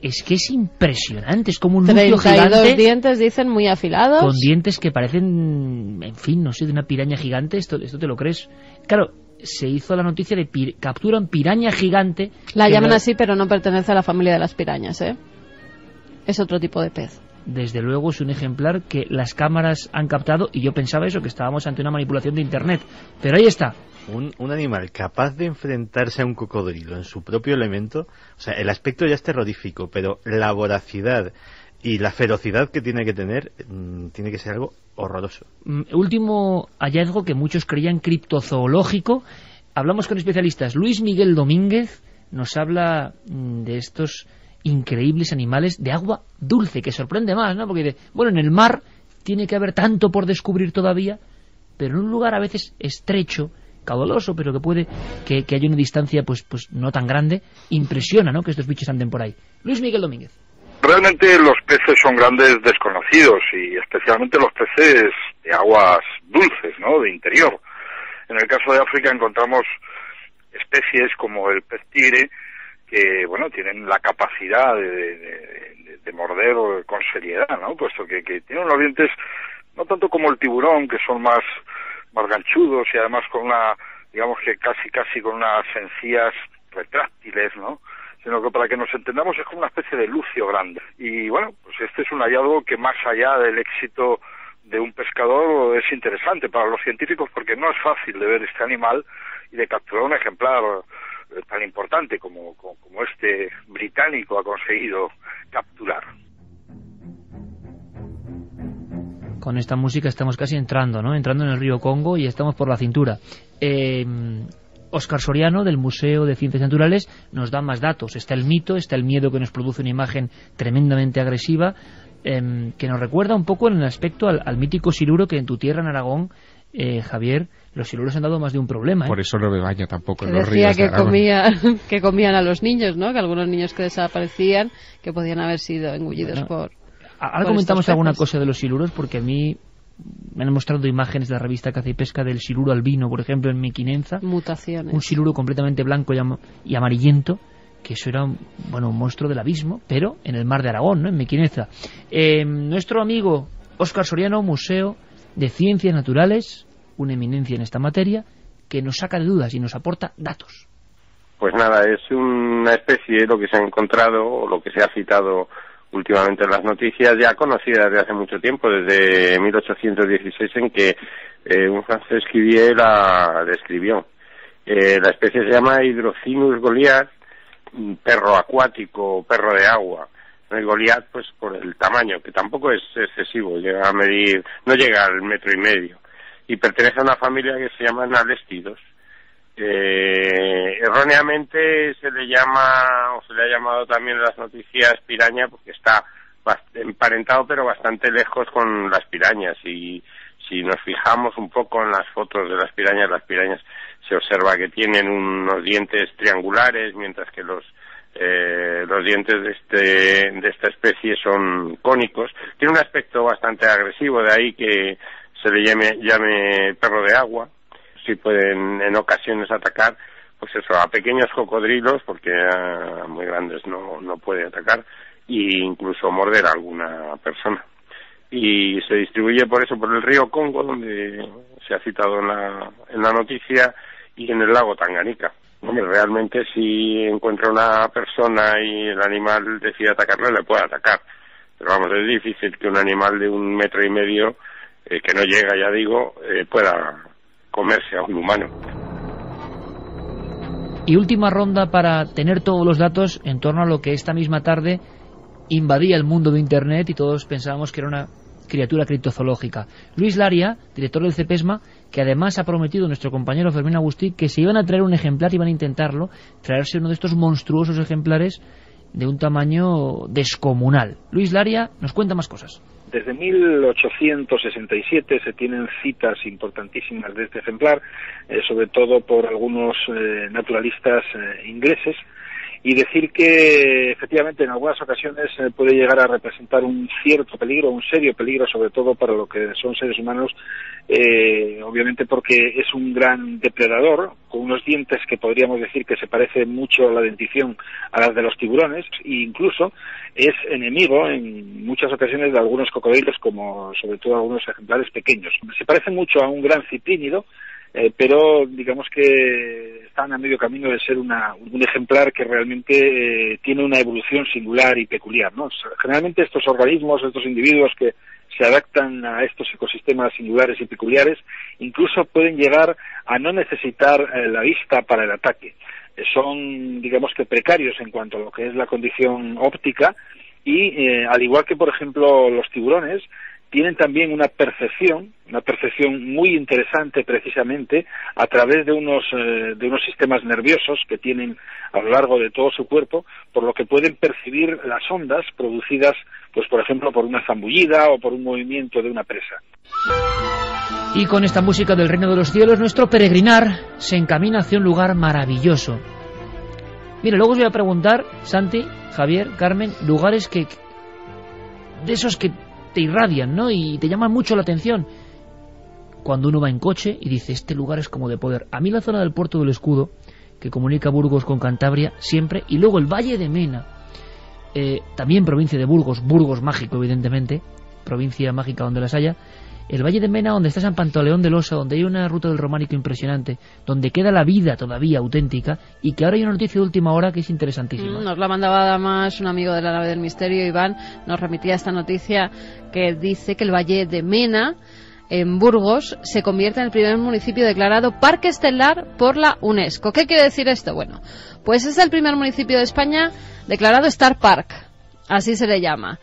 Es que es impresionante, es como un lucio 32 gigante. dientes, dicen, muy afilados. Con dientes que parecen, en fin, no sé, de una piraña gigante. ¿Esto te lo crees? Claro, se hizo la noticia de capturan piraña gigante. La llaman así, pero no pertenece a la familia de las pirañas, ¿eh? Es otro tipo de pez. Desde luego es un ejemplar que las cámaras han captado, y yo pensaba eso, que estábamos ante una manipulación de Internet. Pero ahí está. Un animal capaz de enfrentarse a un cocodrilo en su propio elemento. O sea, el aspecto ya es terrorífico, pero la voracidad y la ferocidad que tiene que tener tiene que ser algo horroroso. Último hallazgo que muchos creían criptozoológico. Hablamos con especialistas. Luis Miguel Domínguez nos habla de estos increíbles animales de agua dulce, que sorprende más, ¿no? Porque bueno, en el mar tiene que haber tanto por descubrir todavía, pero en un lugar a veces estrecho, caudaloso, pero que puede que haya una distancia pues no tan grande, impresiona, ¿no?, que estos bichos anden por ahí. Luis Miguel Domínguez. Realmente los peces son grandes desconocidos, y especialmente los peces de aguas dulces, ¿no?, de interior. En el caso de África encontramos especies como el pez tigre, que, bueno, tienen la capacidad de morder con seriedad, ¿no?, puesto que tienen unos dientes no tanto como el tiburón, que son más ganchudos y además con digamos que casi con unas encías retráctiles, ¿no?, sino que, para que nos entendamos, es como una especie de lucio grande. Y bueno, pues este es un hallazgo que, más allá del éxito de un pescador, es interesante para los científicos, porque no es fácil de ver este animal y de capturar un ejemplar tan importante como este británico ha conseguido capturar. Con esta música estamos casi entrando en el río Congo, y estamos por la cintura. Óscar Soriano, del Museo de Ciencias Naturales, nos da más datos. Está el mito, está el miedo, que nos produce una imagen tremendamente agresiva, que nos recuerda un poco en el aspecto al mítico siluro, que en tu tierra, en Aragón, Javier, los siluros han dado más de un problema, ¿eh? Por eso no me baño tampoco en los ríos de Aragón. Que comían a los niños, ¿no? Que algunos niños que desaparecían, que podían haber sido engullidos por... Ahora comentamos alguna cosa de los siluros, porque a mí me han mostrado imágenes de la revista Caza y Pesca del siluro albino, por ejemplo, en Mequinenza. Mutaciones. Un siluro completamente blanco y amarillento, que eso era un monstruo del abismo, pero en el mar de Aragón, ¿no?, en Mequinenza. Nuestro amigo Óscar Soriano, Museo de Ciencias Naturales, una eminencia en esta materia, que nos saca de dudas y nos aporta datos. Pues nada, es una especie, lo que se ha encontrado, o lo que se ha citado últimamente en las noticias, ya conocida desde hace mucho tiempo, desde 1816, en que un francés Cuvier la describió. La especie se llama Hydrocinus goliath, perro acuático, perro de agua. El Goliath, pues por el tamaño, que tampoco es excesivo, llega a medir, no llega al 1,5 metros, y pertenece a una familia que se llama Nalestidos. Erróneamente se le llama, o se le ha llamado también en las noticias, piraña, porque está emparentado, pero bastante lejos con las pirañas. Y si nos fijamos un poco en las fotos de las pirañas se observa que tienen unos dientes triangulares, mientras que los dientes de esta especie son cónicos. Tiene un aspecto bastante agresivo, de ahí que se le llame perro de agua. Sí pueden en ocasiones atacar, pues eso, a pequeños cocodrilos, porque a muy grandes no puede atacar, e incluso morder a alguna persona. Y se distribuye por el río Congo, donde se ha citado en la noticia, y en el lago Tanganica. Hombre, realmente si encuentra una persona y el animal decide atacarle, le puede atacar. Pero vamos, es difícil que un animal de 1,5 metros, que no llega, ya digo, pueda comerse a un humano. Y última ronda para tener todos los datos en torno a lo que esta misma tarde invadía el mundo de Internet y todos pensábamos que era una criatura criptozoológica. Luis Laria, director del CEPESMA, que además ha prometido nuestro compañero Fermín Agustí que se iban a traer un ejemplar, iban a intentarlo, traerse uno de estos monstruosos ejemplares de un tamaño descomunal. Luis Laria nos cuenta más cosas. Desde 1867 se tienen citas importantísimas de este ejemplar, sobre todo por algunos naturalistas ingleses, y decir que efectivamente en algunas ocasiones puede llegar a representar un cierto peligro, un serio peligro, sobre todo para lo que son seres humanos, obviamente porque es un gran depredador, con unos dientes que podríamos decir que se parece mucho a la dentición a las de los tiburones, e incluso es enemigo en muchas ocasiones de algunos cocodrilos, como sobre todo algunos ejemplares pequeños. Se parece mucho a un gran ciprínido, pero digamos que están a medio camino de ser un ejemplar que realmente tiene una evolución singular y peculiar, ¿no? Generalmente estos organismos, estos individuos que se adaptan a estos ecosistemas singulares y peculiares, incluso pueden llegar a no necesitar la vista para el ataque. Son, digamos que, precarios en cuanto a lo que es la condición óptica y, al igual que, por ejemplo, los tiburones, tienen también una percepción muy interesante precisamente a través de unos sistemas nerviosos que tienen a lo largo de todo su cuerpo, por lo que pueden percibir las ondas producidas, pues por ejemplo, por una zambullida o por un movimiento de una presa. Y con esta música del Reino de los Cielos, nuestro peregrinar se encamina hacia un lugar maravilloso. Mira, luego os voy a preguntar, Santi, Javier, Carmen, lugares que de esos que te irradian, ¿no? Y te llaman mucho la atención cuando uno va en coche y dice, este lugar es como de poder. A mí la zona del Puerto del Escudo, que comunica Burgos con Cantabria, siempre, y luego el Valle de Mena, también provincia de Burgos, Burgos mágico, evidentemente, provincia mágica donde las haya, el Valle de Mena, donde está San Pantaleón de Losa, donde hay una ruta del románico impresionante, donde queda la vida todavía auténtica, y que ahora hay una noticia de última hora que es interesantísima. Nos la mandaba además un amigo de la nave del misterio, Iván, nos remitía esta noticia que dice que el Valle de Mena, en Burgos, se convierte en el primer municipio declarado Parque Estelar por la UNESCO. ¿Qué quiere decir esto? Bueno, pues es el primer municipio de España declarado Star Park, así se le llama,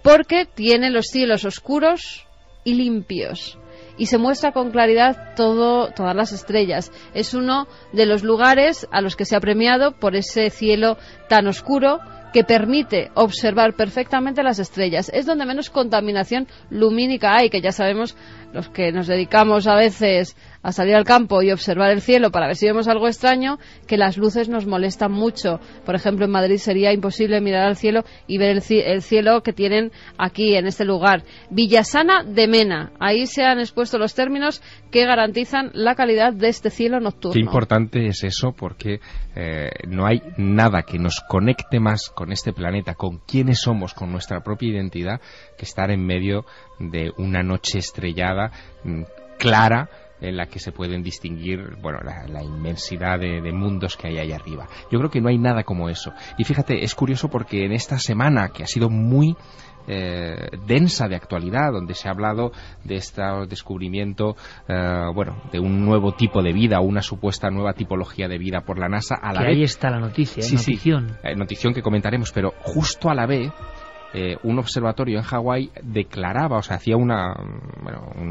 porque tiene los cielos oscuros y limpios y se muestra con claridad todas las estrellas. Es uno de los lugares a los que se ha premiado por ese cielo tan oscuro que permite observar perfectamente las estrellas. Es donde menos contaminación lumínica hay, que ya sabemos los que nos dedicamos a veces a salir al campo y observar el cielo para ver si vemos algo extraño, que las luces nos molestan mucho. Por ejemplo, en Madrid sería imposible mirar al cielo y ver el cielo que tienen aquí, en este lugar. Villasana de Mena. Ahí se han expuesto los términos que garantizan la calidad de este cielo nocturno. Qué importante es eso, porque no hay nada que nos conecte más con este planeta, con quiénes somos, con nuestra propia identidad, que estar en medio de una noche estrellada, clara, en la que se pueden distinguir, bueno, la inmensidad de mundos que hay ahí arriba. Yo creo que no hay nada como eso. Y fíjate, es curioso porque en esta semana, que ha sido muy densa de actualidad, donde se ha hablado de este descubrimiento, de un nuevo tipo de vida, una supuesta nueva tipología de vida por la NASA, a la vez... Ahí está la noticia, sí, notición. Sí, notición que comentaremos, pero justo a la vez... un observatorio en Hawái declaraba, o sea, hacía una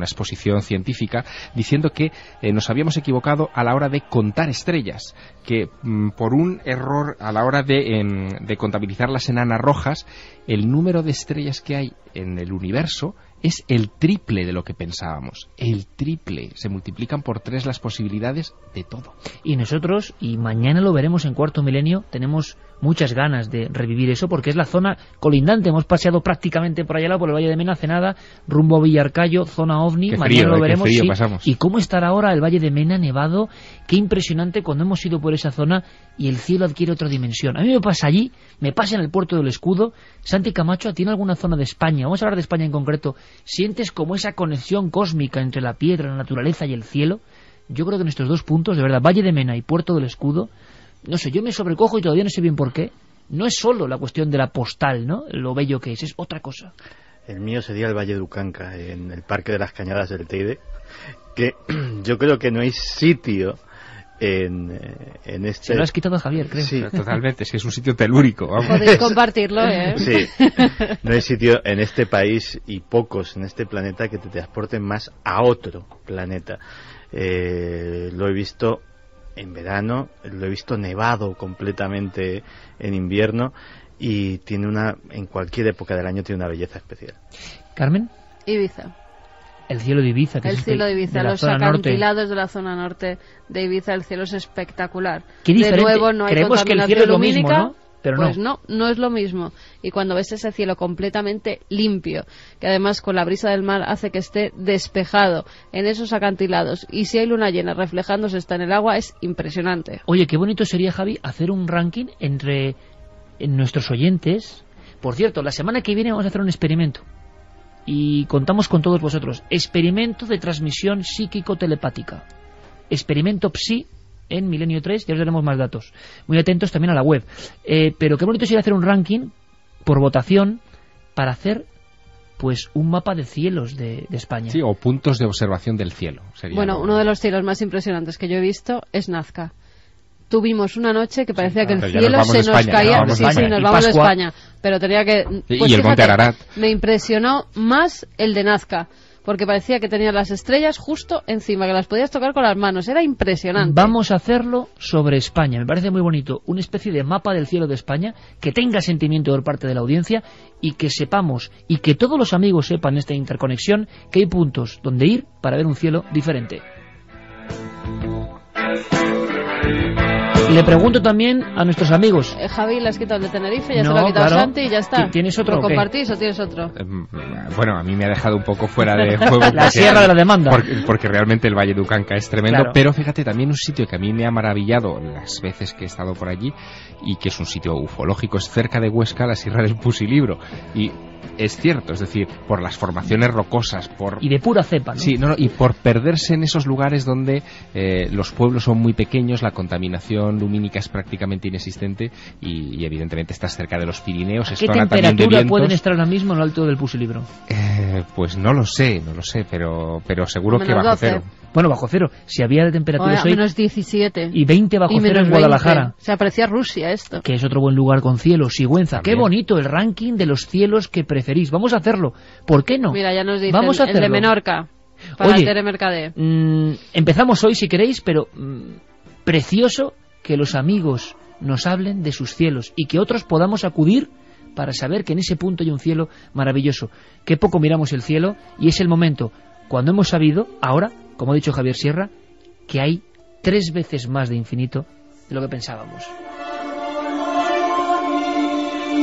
exposición científica diciendo que nos habíamos equivocado a la hora de contar estrellas, que por un error a la hora de contabilizar las enanas rojas, el número de estrellas que hay en el universo es el triple de lo que pensábamos. El triple. Se multiplican por 3 las posibilidades de todo. Y nosotros, y mañana lo veremos en Cuarto Milenio, tenemos muchas ganas de revivir eso, porque es la zona colindante. Hemos paseado prácticamente por allá lado, por el Valle de Mena, hace nada, rumbo a Villarcayo, zona OVNI. Qué mañana frío, lo veremos. Qué frío sí. Pasamos. Y cómo estará ahora el Valle de Mena nevado. Qué impresionante cuando hemos ido por esa zona y el cielo adquiere otra dimensión. A mí me pasa allí, me pasa en el Puerto del Escudo. Santi Camacho, ¿tiene alguna zona de España? Vamos a hablar de España en concreto. ¿Sientes como esa conexión cósmica entre la piedra, la naturaleza y el cielo? Yo creo que en estos dos puntos, de verdad, Valle de Mena y Puerto del Escudo, no sé, yo me sobrecojo y todavía no sé bien por qué, no es solo la cuestión de la postal, ¿no? Lo bello que es otra cosa. El mío sería el Valle de Ucanca, en el Parque de las Cañadas del Teide, que yo creo que no hay sitio en este... Se lo has quitado a Javier, creo. Sí, totalmente, es que es un sitio telúrico. Vamos. Podéis compartirlo, ¿eh? Sí, no hay sitio en este país y pocos en este planeta que te transporten más a otro planeta. Lo he visto en verano, lo he visto nevado completamente en invierno y en cualquier época del año tiene una belleza especial. ¿Carmen? Ibiza. El cielo de Ibiza, que el es cielo de Ibiza, de los acantilados de la zona norte de Ibiza, el cielo es espectacular. Qué diferente. De nuevo, no hay Creemos que el cielo es lo mismo, ¿no? Pero pues no es lo mismo. Y cuando ves ese cielo completamente limpio, que además con la brisa del mar hace que esté despejado en esos acantilados, y si hay luna llena reflejándose está en el agua, es impresionante. Oye, qué bonito sería, Javi, hacer un ranking entre nuestros oyentes. Por cierto, la semana que viene vamos a hacer un experimento. Y contamos con todos vosotros. Experimento de transmisión psíquico-telepática. Experimento Psi en Milenio 3, ya os daremos más datos. Muy atentos también a la web. Pero qué bonito sería hacer un ranking por votación para hacer pues un mapa de cielos de España. Sí, o puntos de observación del cielo. Bueno, uno de los cielos más impresionantes que yo he visto es Nazca. Tuvimos una noche que parecía que el cielo se nos caía. Sí, nos vamos de España. Pero tenía que... Pues y el Monte Ararat. Me impresionó más el de Nazca, porque parecía que tenía las estrellas justo encima, que las podías tocar con las manos. Era impresionante. Vamos a hacerlo sobre España. Me parece muy bonito. Una especie de mapa del cielo de España que tenga sentimiento por parte de la audiencia y que sepamos, y que todos los amigos sepan esta interconexión, que hay puntos donde ir para ver un cielo diferente. Le pregunto también a nuestros amigos. Javi, le has quitado el de Tenerife, ya se lo ha quitado Santi y ya está. ¿Tienes otro? ¿Lo compartís o tienes otro? Bueno, a mí me ha dejado un poco fuera de juego. La sierra de la demanda. Porque realmente el Valle de Ucanca es tremendo. Claro. Pero fíjate, también un sitio que a mí me ha maravillado las veces que he estado por allí y que es un sitio ufológico, es cerca de Huesca, la Sierra del Pusilibro. Y es cierto, es decir, por las formaciones rocosas, y de pura cepa, ¿no? Sí, y por perderse en esos lugares donde los pueblos son muy pequeños, la contaminación lumínica es prácticamente inexistente y evidentemente estás cerca de los Pirineos. ¿Qué temperatura pueden estar ahora mismo en lo alto del Pusilibro? Pues no lo sé, pero seguro que bajo 12. cero. Bueno, bajo cero. Si había de temperaturas hoy... menos 17. Y 20 bajo cero en Guadalajara. Se aprecia Rusia esto. Que es otro buen lugar con cielo. Sigüenza. Qué bonito el ranking de los cielos que preferís. Vamos a hacerlo. ¿Por qué no? Mira, ya nos dicen Vamos a el de Menorca. Para el Tere Mercadé. Empezamos hoy si queréis, pero precioso que los amigos nos hablen de sus cielos y que otros podamos acudir para saber que en ese punto hay un cielo maravilloso. Qué poco miramos el cielo y es el momento cuando hemos sabido, ahora, como ha dicho Javier Sierra, que hay 3 veces más de infinito de lo que pensábamos.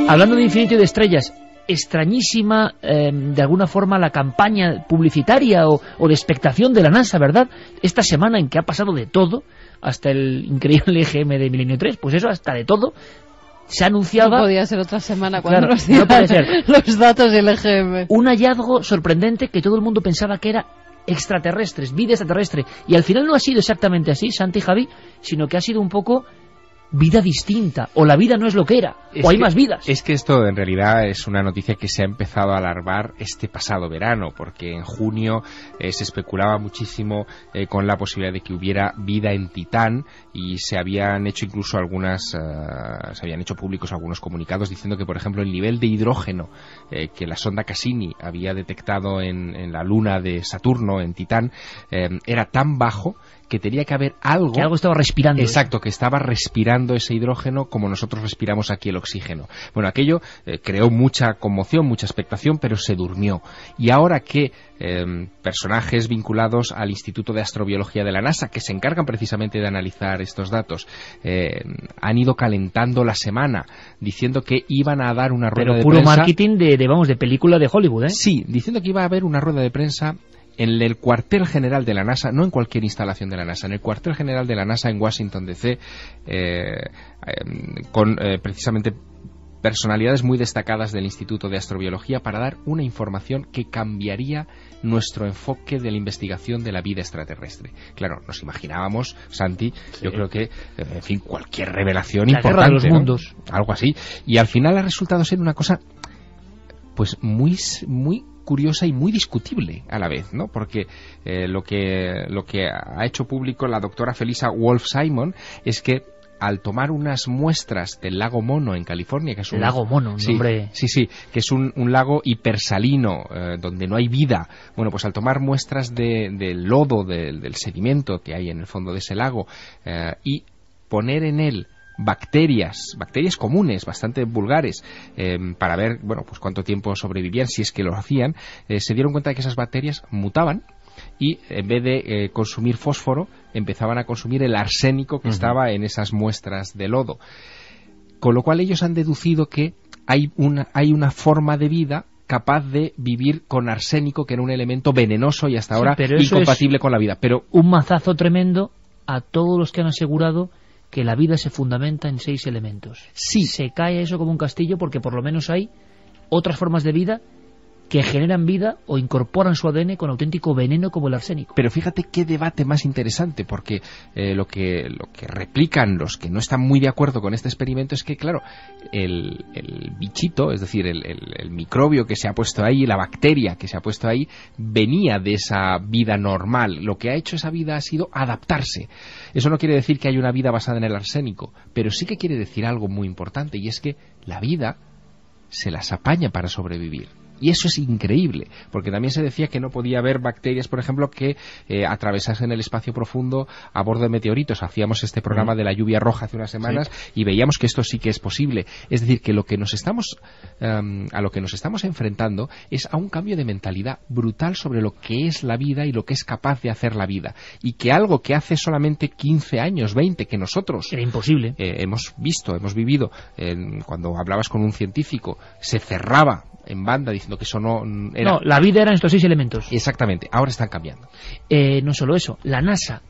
Hablando de infinito y de estrellas, extrañísima de alguna forma la campaña publicitaria o de expectación de la NASA, ¿verdad? Esta semana en que ha pasado de todo, hasta el increíble EGM de Milenio 3, pues eso, hasta de todo, se anunciaba... No podía ser otra semana cuando claro, nos dieran no puede ser. Los datos del EGM. Un hallazgo sorprendente que todo el mundo pensaba que era extraterrestres, vida extraterrestre, y al final no ha sido exactamente así, Santi y Javi, sino que ha sido un poco vida distinta, o la vida no es lo que era, o hay más vidas. Es que esto en realidad es una noticia que se ha empezado a alarmar este pasado verano, porque en junio se especulaba muchísimo con la posibilidad de que hubiera vida en Titán, y se habían hecho incluso se habían hecho públicos algunos comunicados diciendo que, por ejemplo, el nivel de hidrógeno que la sonda Cassini había detectado en la luna de Saturno, en Titán, era tan bajo que tenía que haber algo... Que algo estaba respirando. Exacto, que estaba respirando ese hidrógeno como nosotros respiramos aquí el oxígeno. Bueno, aquello creó mucha conmoción, mucha expectación, pero se durmió. Y ahora que personajes vinculados al Instituto de Astrobiología de la NASA, que se encargan precisamente de analizar estos datos, han ido calentando la semana, diciendo que iban a dar una rueda de prensa... Pero puro marketing de película de Hollywood, ¿eh? Sí, diciendo que iba a haber una rueda de prensa en el cuartel general de la NASA, no en cualquier instalación de la NASA, en el cuartel general de la NASA en Washington DC, con precisamente personalidades muy destacadas del Instituto de Astrobiología para dar una información que cambiaría nuestro enfoque de la investigación de la vida extraterrestre. Claro, nos imaginábamos, Santi, yo creo que, en fin, cualquier revelación la importante, guerra de los ¿no? mundos. Algo así. Y al final ha resultado ser una cosa, pues muy curiosa y muy discutible a la vez, ¿no? Porque lo que ha hecho público la doctora Felisa Wolf-Simon es que al tomar unas muestras del lago Mono en California, que es un lago Mono, un nombre... Sí, que es un lago hipersalino donde no hay vida. Bueno, pues al tomar muestras del lodo, del sedimento que hay en el fondo de ese lago y poner en él bacterias comunes, bastante vulgares, para ver, bueno, pues cuánto tiempo sobrevivían, si es que lo hacían, se dieron cuenta de que esas bacterias mutaban y en vez de consumir fósforo empezaban a consumir el arsénico que estaba en esas muestras de lodo, con lo cual ellos han deducido que hay una forma de vida capaz de vivir con arsénico, que era un elemento venenoso y hasta ahora incompatible con la vida. Pero un mazazo tremendo a todos los que han asegurado que la vida se fundamenta en 6 elementos. Sí. Se cae eso como un castillo porque por lo menos hay otras formas de vida que generan vida o incorporan su ADN con auténtico veneno como el arsénico. Pero fíjate qué debate más interesante, porque lo que replican los que no están muy de acuerdo con este experimento es que, claro, el bichito, es decir, el microbio que se ha puesto ahí, la bacteria que se ha puesto ahí, venía de esa vida normal. Lo que ha hecho esa vida ha sido adaptarse. Eso no quiere decir que haya una vida basada en el arsénico, pero sí que quiere decir algo muy importante, y es que la vida se las apaña para sobrevivir. Y eso es increíble, porque también se decía que no podía haber bacterias, por ejemplo, que atravesasen el espacio profundo a bordo de meteoritos. Hacíamos este programa de la lluvia roja hace unas semanas y veíamos que esto sí que es posible. Es decir, que a lo que nos estamos enfrentando es a un cambio de mentalidad brutal sobre lo que es la vida y lo que es capaz de hacer la vida. Y que algo que hace solamente 15 años, 20, que nosotros... Era imposible. Hemos vivido, cuando hablabas con un científico, se cerraba en banda diciendo que eso no era... No, la vida eran estos 6 elementos. Exactamente, ahora están cambiando. No solo eso, la NASA,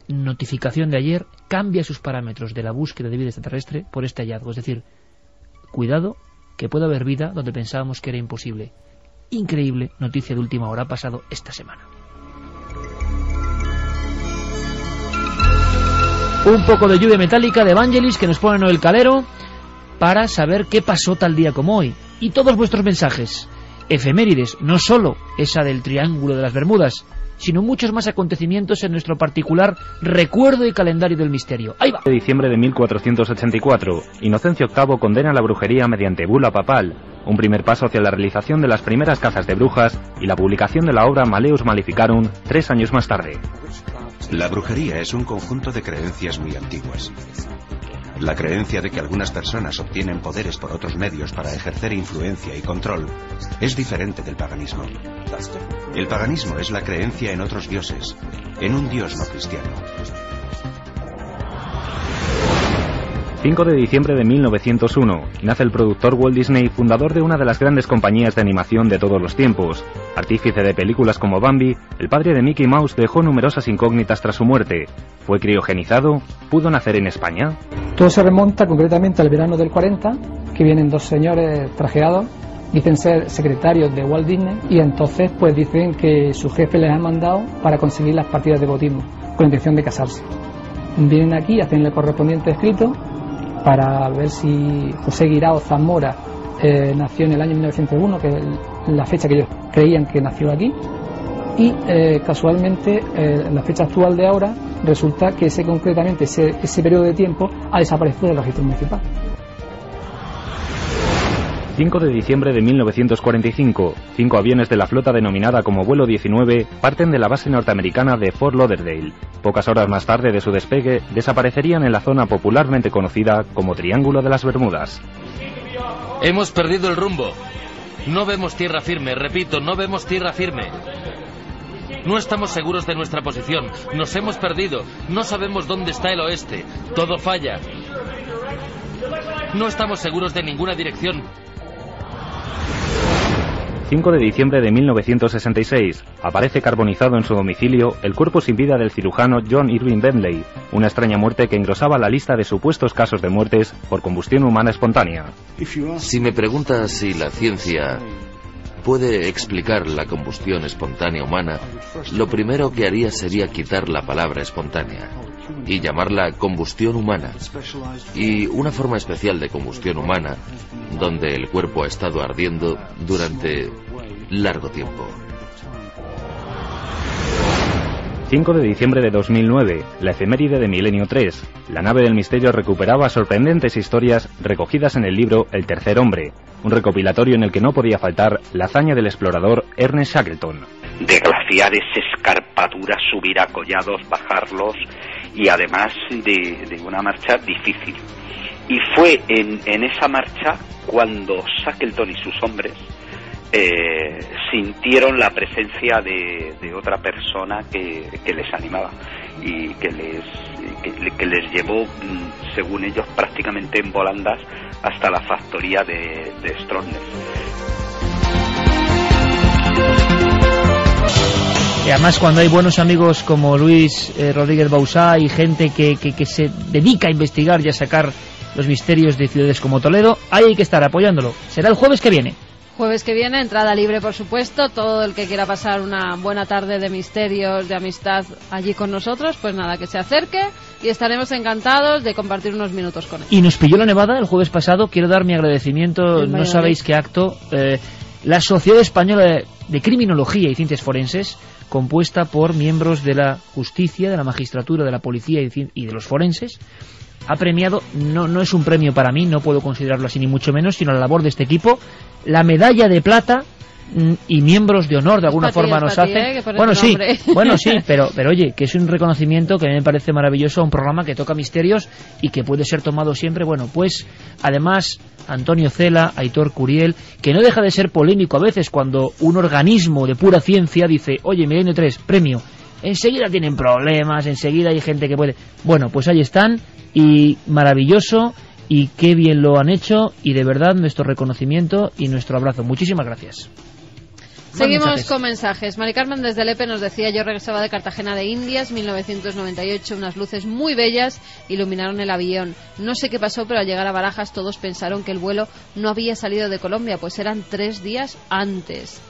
notificación de ayer, cambia sus parámetros de la búsqueda de vida extraterrestre por este hallazgo. Es decir, cuidado, que puede haber vida donde pensábamos que era imposible. Increíble noticia de última hora, ha pasado esta semana. Un poco de lluvia metálica de Evangelis que nos pone en el calero para saber qué pasó tal día como hoy. Y todos vuestros mensajes, efemérides, no solo esa del Triángulo de las Bermudas, sino muchos más acontecimientos en nuestro particular recuerdo y calendario del misterio. ¡Ahí va! De diciembre de 1484, Inocencio VIII condena la brujería mediante bula papal, un primer paso hacia la realización de las primeras cazas de brujas y la publicación de la obra Maleus Maleficarum 3 años más tarde. La brujería es un conjunto de creencias muy antiguas. La creencia de que algunas personas obtienen poderes por otros medios para ejercer influencia y control es diferente del paganismo. El paganismo es la creencia en otros dioses, en un dios no cristiano. 5 de diciembre de 1901, nace el productor Walt Disney, fundador de una de las grandes compañías de animación de todos los tiempos. Artífice de películas como Bambi, el padre de Mickey Mouse dejó numerosas incógnitas tras su muerte. ¿Fue criogenizado? ¿Pudo nacer en España? Todo se remonta concretamente al verano del 40, que vienen 2 señores trajeados, dicen ser secretarios de Walt Disney, y entonces pues dicen que su jefe les ha mandado para conseguir las partidas de bautismo, con la intención de casarse. Vienen aquí, hacen el correspondiente escrito para ver si José Guirao Zamora nació en el año 1901, que es la fecha que ellos creían que nació aquí, y casualmente la fecha actual de ahora resulta que concretamente ese periodo de tiempo ha desaparecido del registro municipal. 5 de diciembre de 1945, 5 aviones de la flota denominada como Vuelo 19 parten de la base norteamericana de Fort Lauderdale. Pocas horas más tarde de su despegue, desaparecerían en la zona popularmente conocida como Triángulo de las Bermudas. Hemos perdido el rumbo. No vemos tierra firme, repito, no vemos tierra firme. No estamos seguros de nuestra posición, nos hemos perdido, no sabemos dónde está el oeste, todo falla. No estamos seguros de ninguna dirección. 5 de diciembre de 1966, aparece carbonizado en su domicilio el cuerpo sin vida del cirujano John Irving Bentley, una extraña muerte que engrosaba la lista de supuestos casos de muertes por combustión humana espontánea. Si me preguntas si la ciencia puede explicar la combustión espontánea humana, lo primero que haría sería quitar la palabra espontánea y llamarla combustión humana, y una forma especial de combustión humana donde el cuerpo ha estado ardiendo durante largo tiempo. 5 de diciembre de 2009, la efeméride de Milenio 3. La nave del misterio recuperaba sorprendentes historias recogidas en el libro El tercer hombre, un recopilatorio en el que no podía faltar la hazaña del explorador Ernest Shackleton. De glaciares, escarpaduras, subir a collados, bajarlos, y además de una marcha difícil. Y fue en esa marcha cuando Shackleton y sus hombres sintieron la presencia de otra persona que les animaba y que les llevó, según ellos, prácticamente en volandas hasta la factoría de Stroessner. Y además, cuando hay buenos amigos como Luis Rodríguez Bausá y gente que se dedica a investigar y a sacar los misterios de ciudades como Toledo, ahí hay que estar apoyándolo. Será el jueves que viene. Jueves que viene, entrada libre, por supuesto. Todo el que quiera pasar una buena tarde de misterios, de amistad allí con nosotros, pues nada, que se acerque y estaremos encantados de compartir unos minutos con él. Y nos pilló la nevada el jueves pasado. Quiero dar mi agradecimiento, no sabéis qué acto. La Sociedad Española de Criminología y Ciencias Forenses, compuesta por miembros de la justicia, de la magistratura, de la policía y de los forenses, ha premiado, no es un premio para mí, no puedo considerarlo así ni mucho menos, sino la labor de este equipo, la medalla de plata y miembros de honor de alguna forma nos hacen. Bueno, sí, pero oye, que es un reconocimiento que a mí me parece maravilloso a un programa que toca misterios y que puede ser tomado siempre. Bueno, pues además Antonio Cela, Aitor Curiel, que no deja de ser polémico a veces cuando un organismo de pura ciencia dice, oye, Milenio 3, premio, enseguida tienen problemas, enseguida hay gente que puede. Bueno, pues ahí están, y maravilloso, y qué bien lo han hecho, y de verdad nuestro reconocimiento y nuestro abrazo. Muchísimas gracias. Seguimos con mensajes. Mari Carmen desde Lepe nos decía: yo regresaba de Cartagena de Indias, 1998, unas luces muy bellas iluminaron el avión. No sé qué pasó, pero al llegar a Barajas todos pensaron que el vuelo no había salido de Colombia, pues eran 3 días antes.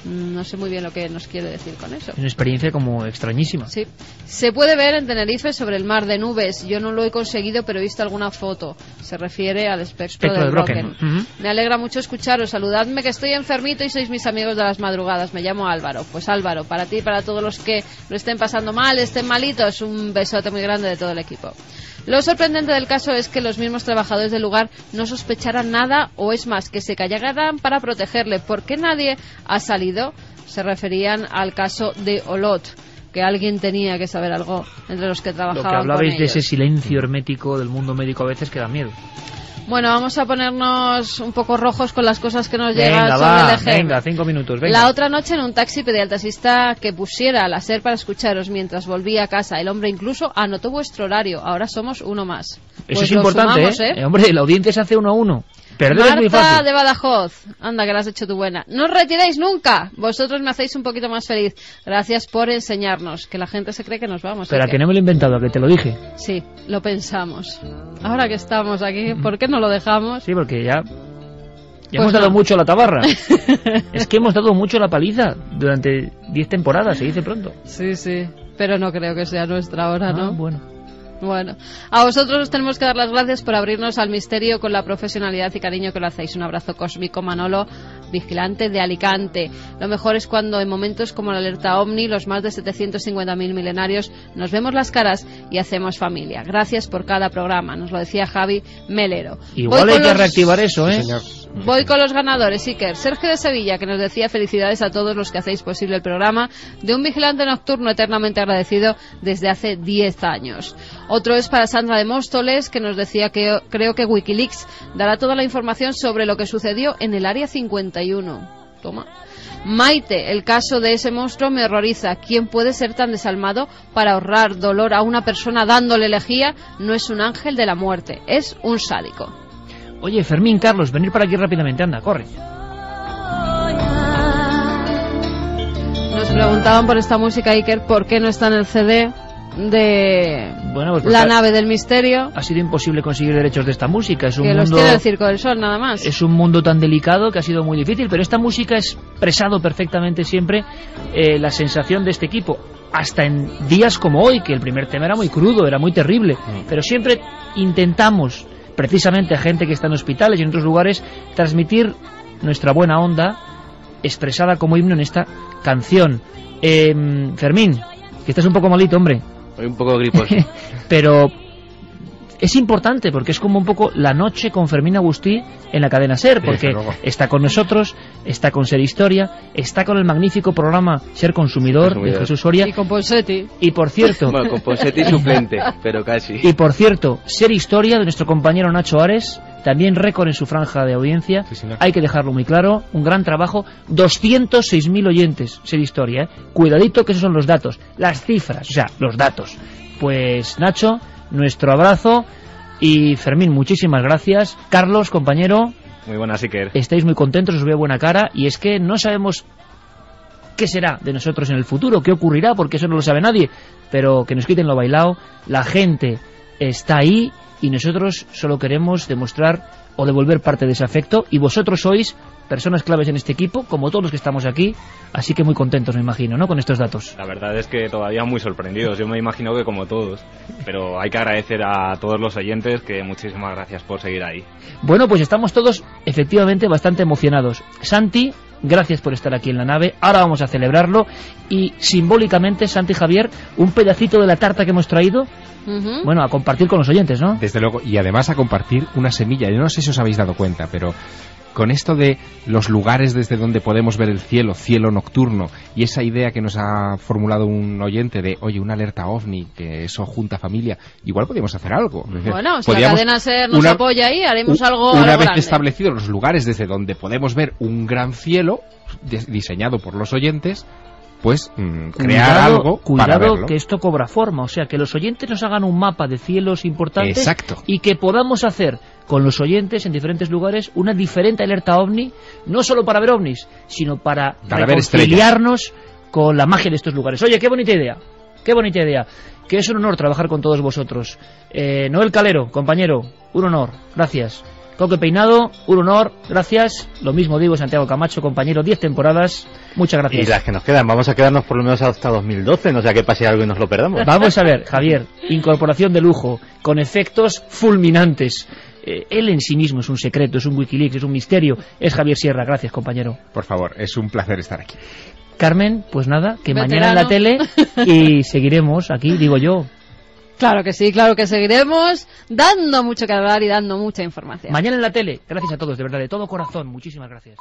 No sé muy bien lo que nos quiere decir con eso. Es una experiencia como extrañísima. Sí. Se puede ver en Tenerife sobre el mar de nubes. Yo no lo he conseguido, pero he visto alguna foto. Se refiere al espectro del Brocken. Me alegra mucho escucharos. Saludadme que estoy enfermito y sois mis amigos de las madrugadas. Me llamo Álvaro. Pues Álvaro, para ti y para todos los que lo estén pasando mal, estén malitos, un besote muy grande de todo el equipo. Lo sorprendente del caso es que los mismos trabajadores del lugar no sospecharan nada, o es más, que se callaran para protegerle. ¿Por qué nadie ha salido? Se referían al caso de Olot, que alguien tenía que saber algo entre los que trabajaban con ellos. Lo que hablabais de ese silencio hermético del mundo médico a veces que da miedo. Bueno, vamos a ponernos un poco rojos con las cosas que nos llegan sobre el eje. Venga, 5 minutos, venga. La otra noche en un taxi pedí al taxista que pusiera la SER para escucharos mientras volvía a casa. El hombre incluso anotó vuestro horario. Ahora somos uno más. Eso es importante, sumamos, Hombre, la audiencia se hace 1 a 1. Perder es muy Marta fácil. de Badajoz, anda que la has hecho tú buena. No os retiréis nunca, vosotros me hacéis un poquito más feliz. Gracias por enseñarnos, que la gente se cree que nos vamos. Pero que no me lo he inventado, que te lo dije. Sí, lo pensamos. Ahora que estamos aquí, ¿por qué no lo dejamos? Sí, porque ya hemos dado mucho la tabarra. Es que hemos dado mucho la paliza durante 10 temporadas, se dice pronto. Sí, pero no creo que sea nuestra hora, ¿no? Bueno, a vosotros os tenemos que dar las gracias por abrirnos al misterio con la profesionalidad y cariño que lo hacéis. Un abrazo cósmico, Manolo, vigilante de Alicante. Lo mejor es cuando en momentos como la alerta OVNI, los más de 750.000 milenarios, nos vemos las caras y hacemos familia. Gracias por cada programa, nos lo decía Javi Melero. Igual hay que reactivar eso, ¿eh? Señor. Voy con los ganadores, Iker. Sergio de Sevilla, que nos decía: felicidades a todos los que hacéis posible el programa, de un vigilante nocturno eternamente agradecido desde hace 10 años. Otro es para Sandra de Móstoles, que nos decía que creo que Wikileaks dará toda la información sobre lo que sucedió en el Área 51. Toma. Maite, el caso de ese monstruo me horroriza. ¿Quién puede ser tan desalmado para ahorrar dolor a una persona dándole lejía? No es un ángel de la muerte, es un sádico. Oye, Fermín, Carlos, venir para aquí rápidamente, anda, corre. Nos preguntaban por esta música, Iker, ¿por qué no está en el CD de La nave del misterio? Ha sido imposible conseguir derechos de esta música. Es un que mundo, los tiene el Circo del Sol, nada más. Es un mundo tan delicado que ha sido muy difícil, pero esta música ha expresado perfectamente siempre la sensación de este equipo. Hasta en días como hoy, que el primer tema era muy crudo, era muy terrible, pero siempre intentamos, precisamente a gente que está en hospitales y en otros lugares, transmitir nuestra buena onda expresada como himno en esta canción. Fermín, que estás un poco malito, hombre. Soy un poco griposo. Pero es importante porque es como un poco la noche con Fermín Agustí en la cadena SER, porque está con nosotros, está con Ser Historia, está con el magnífico programa Ser Consumidor de Jesús Soria. Y con Ponseti. Y por cierto... Bueno, con Ponseti suplente, pero casi. Y por cierto, Ser Historia de nuestro compañero Nacho Ares, también récord en su franja de audiencia. Sí, hay que dejarlo muy claro, un gran trabajo, 206.000 oyentes, Ser Historia, ¿eh? Cuidadito que esos son los datos, las cifras, o sea, los datos. Pues Nacho, nuestro abrazo, y Fermín, muchísimas gracias. Carlos, compañero, muy buenas, Iker. Estáis muy contentos, os veo buena cara, y es que no sabemos qué será de nosotros en el futuro, qué ocurrirá, porque eso no lo sabe nadie, pero que nos quiten lo bailado, la gente está ahí, y nosotros solo queremos demostrar o devolver parte de ese afecto, y vosotros sois personas claves en este equipo, como todos los que estamos aquí, así que muy contentos, me imagino, ¿no?, con estos datos. La verdad es que todavía muy sorprendidos, yo me imagino que como todos, pero hay que agradecer a todos los oyentes, que muchísimas gracias por seguir ahí. Bueno, pues estamos todos efectivamente bastante emocionados. Santi, gracias por estar aquí en la nave, ahora vamos a celebrarlo, y simbólicamente, Santi, Javier, un pedacito de la tarta que hemos traído, bueno, a compartir con los oyentes, ¿no? Desde luego, y además a compartir una semilla. Yo no sé si os habéis dado cuenta, pero con esto de los lugares desde donde podemos ver el cielo, cielo nocturno, y esa idea que nos ha formulado un oyente de, oye, una alerta ovni, que eso junta familia, igual podríamos hacer algo. Bueno, si la cadena SER nos apoya ahí, haremos algo una vez grande. Establecidos los lugares desde donde podemos ver un gran cielo, diseñado por los oyentes, pues crear algo para verlo. Cuidado, que esto cobra forma, o sea, que los oyentes nos hagan un mapa de cielos importantes. Exacto. Y que podamos hacer con los oyentes en diferentes lugares una diferente alerta ovni, no solo para ver ovnis, sino para reconciliarnos con la magia de estos lugares. Oye, qué bonita idea, que es un honor trabajar con todos vosotros. Noel Calero, compañero, un honor, gracias. Coque Peinado, un honor, gracias. Lo mismo digo, Santiago Camacho, compañero, 10 temporadas, muchas gracias. Y las que nos quedan, vamos a quedarnos por lo menos hasta 2012, no sea que pase algo y nos lo perdamos. Vamos a ver, Javier, incorporación de lujo, con efectos fulminantes. Él en sí mismo es un secreto, es un Wikileaks, es un misterio. Es Javier Sierra, gracias, compañero. Por favor, es un placer estar aquí. Carmen, pues nada, que Veterano. Mañana en la tele y seguiremos aquí, digo yo. Claro que sí, claro que seguiremos dando mucho que hablar y dando mucha información. Mañana en la tele, gracias a todos, de verdad, de todo corazón, muchísimas gracias.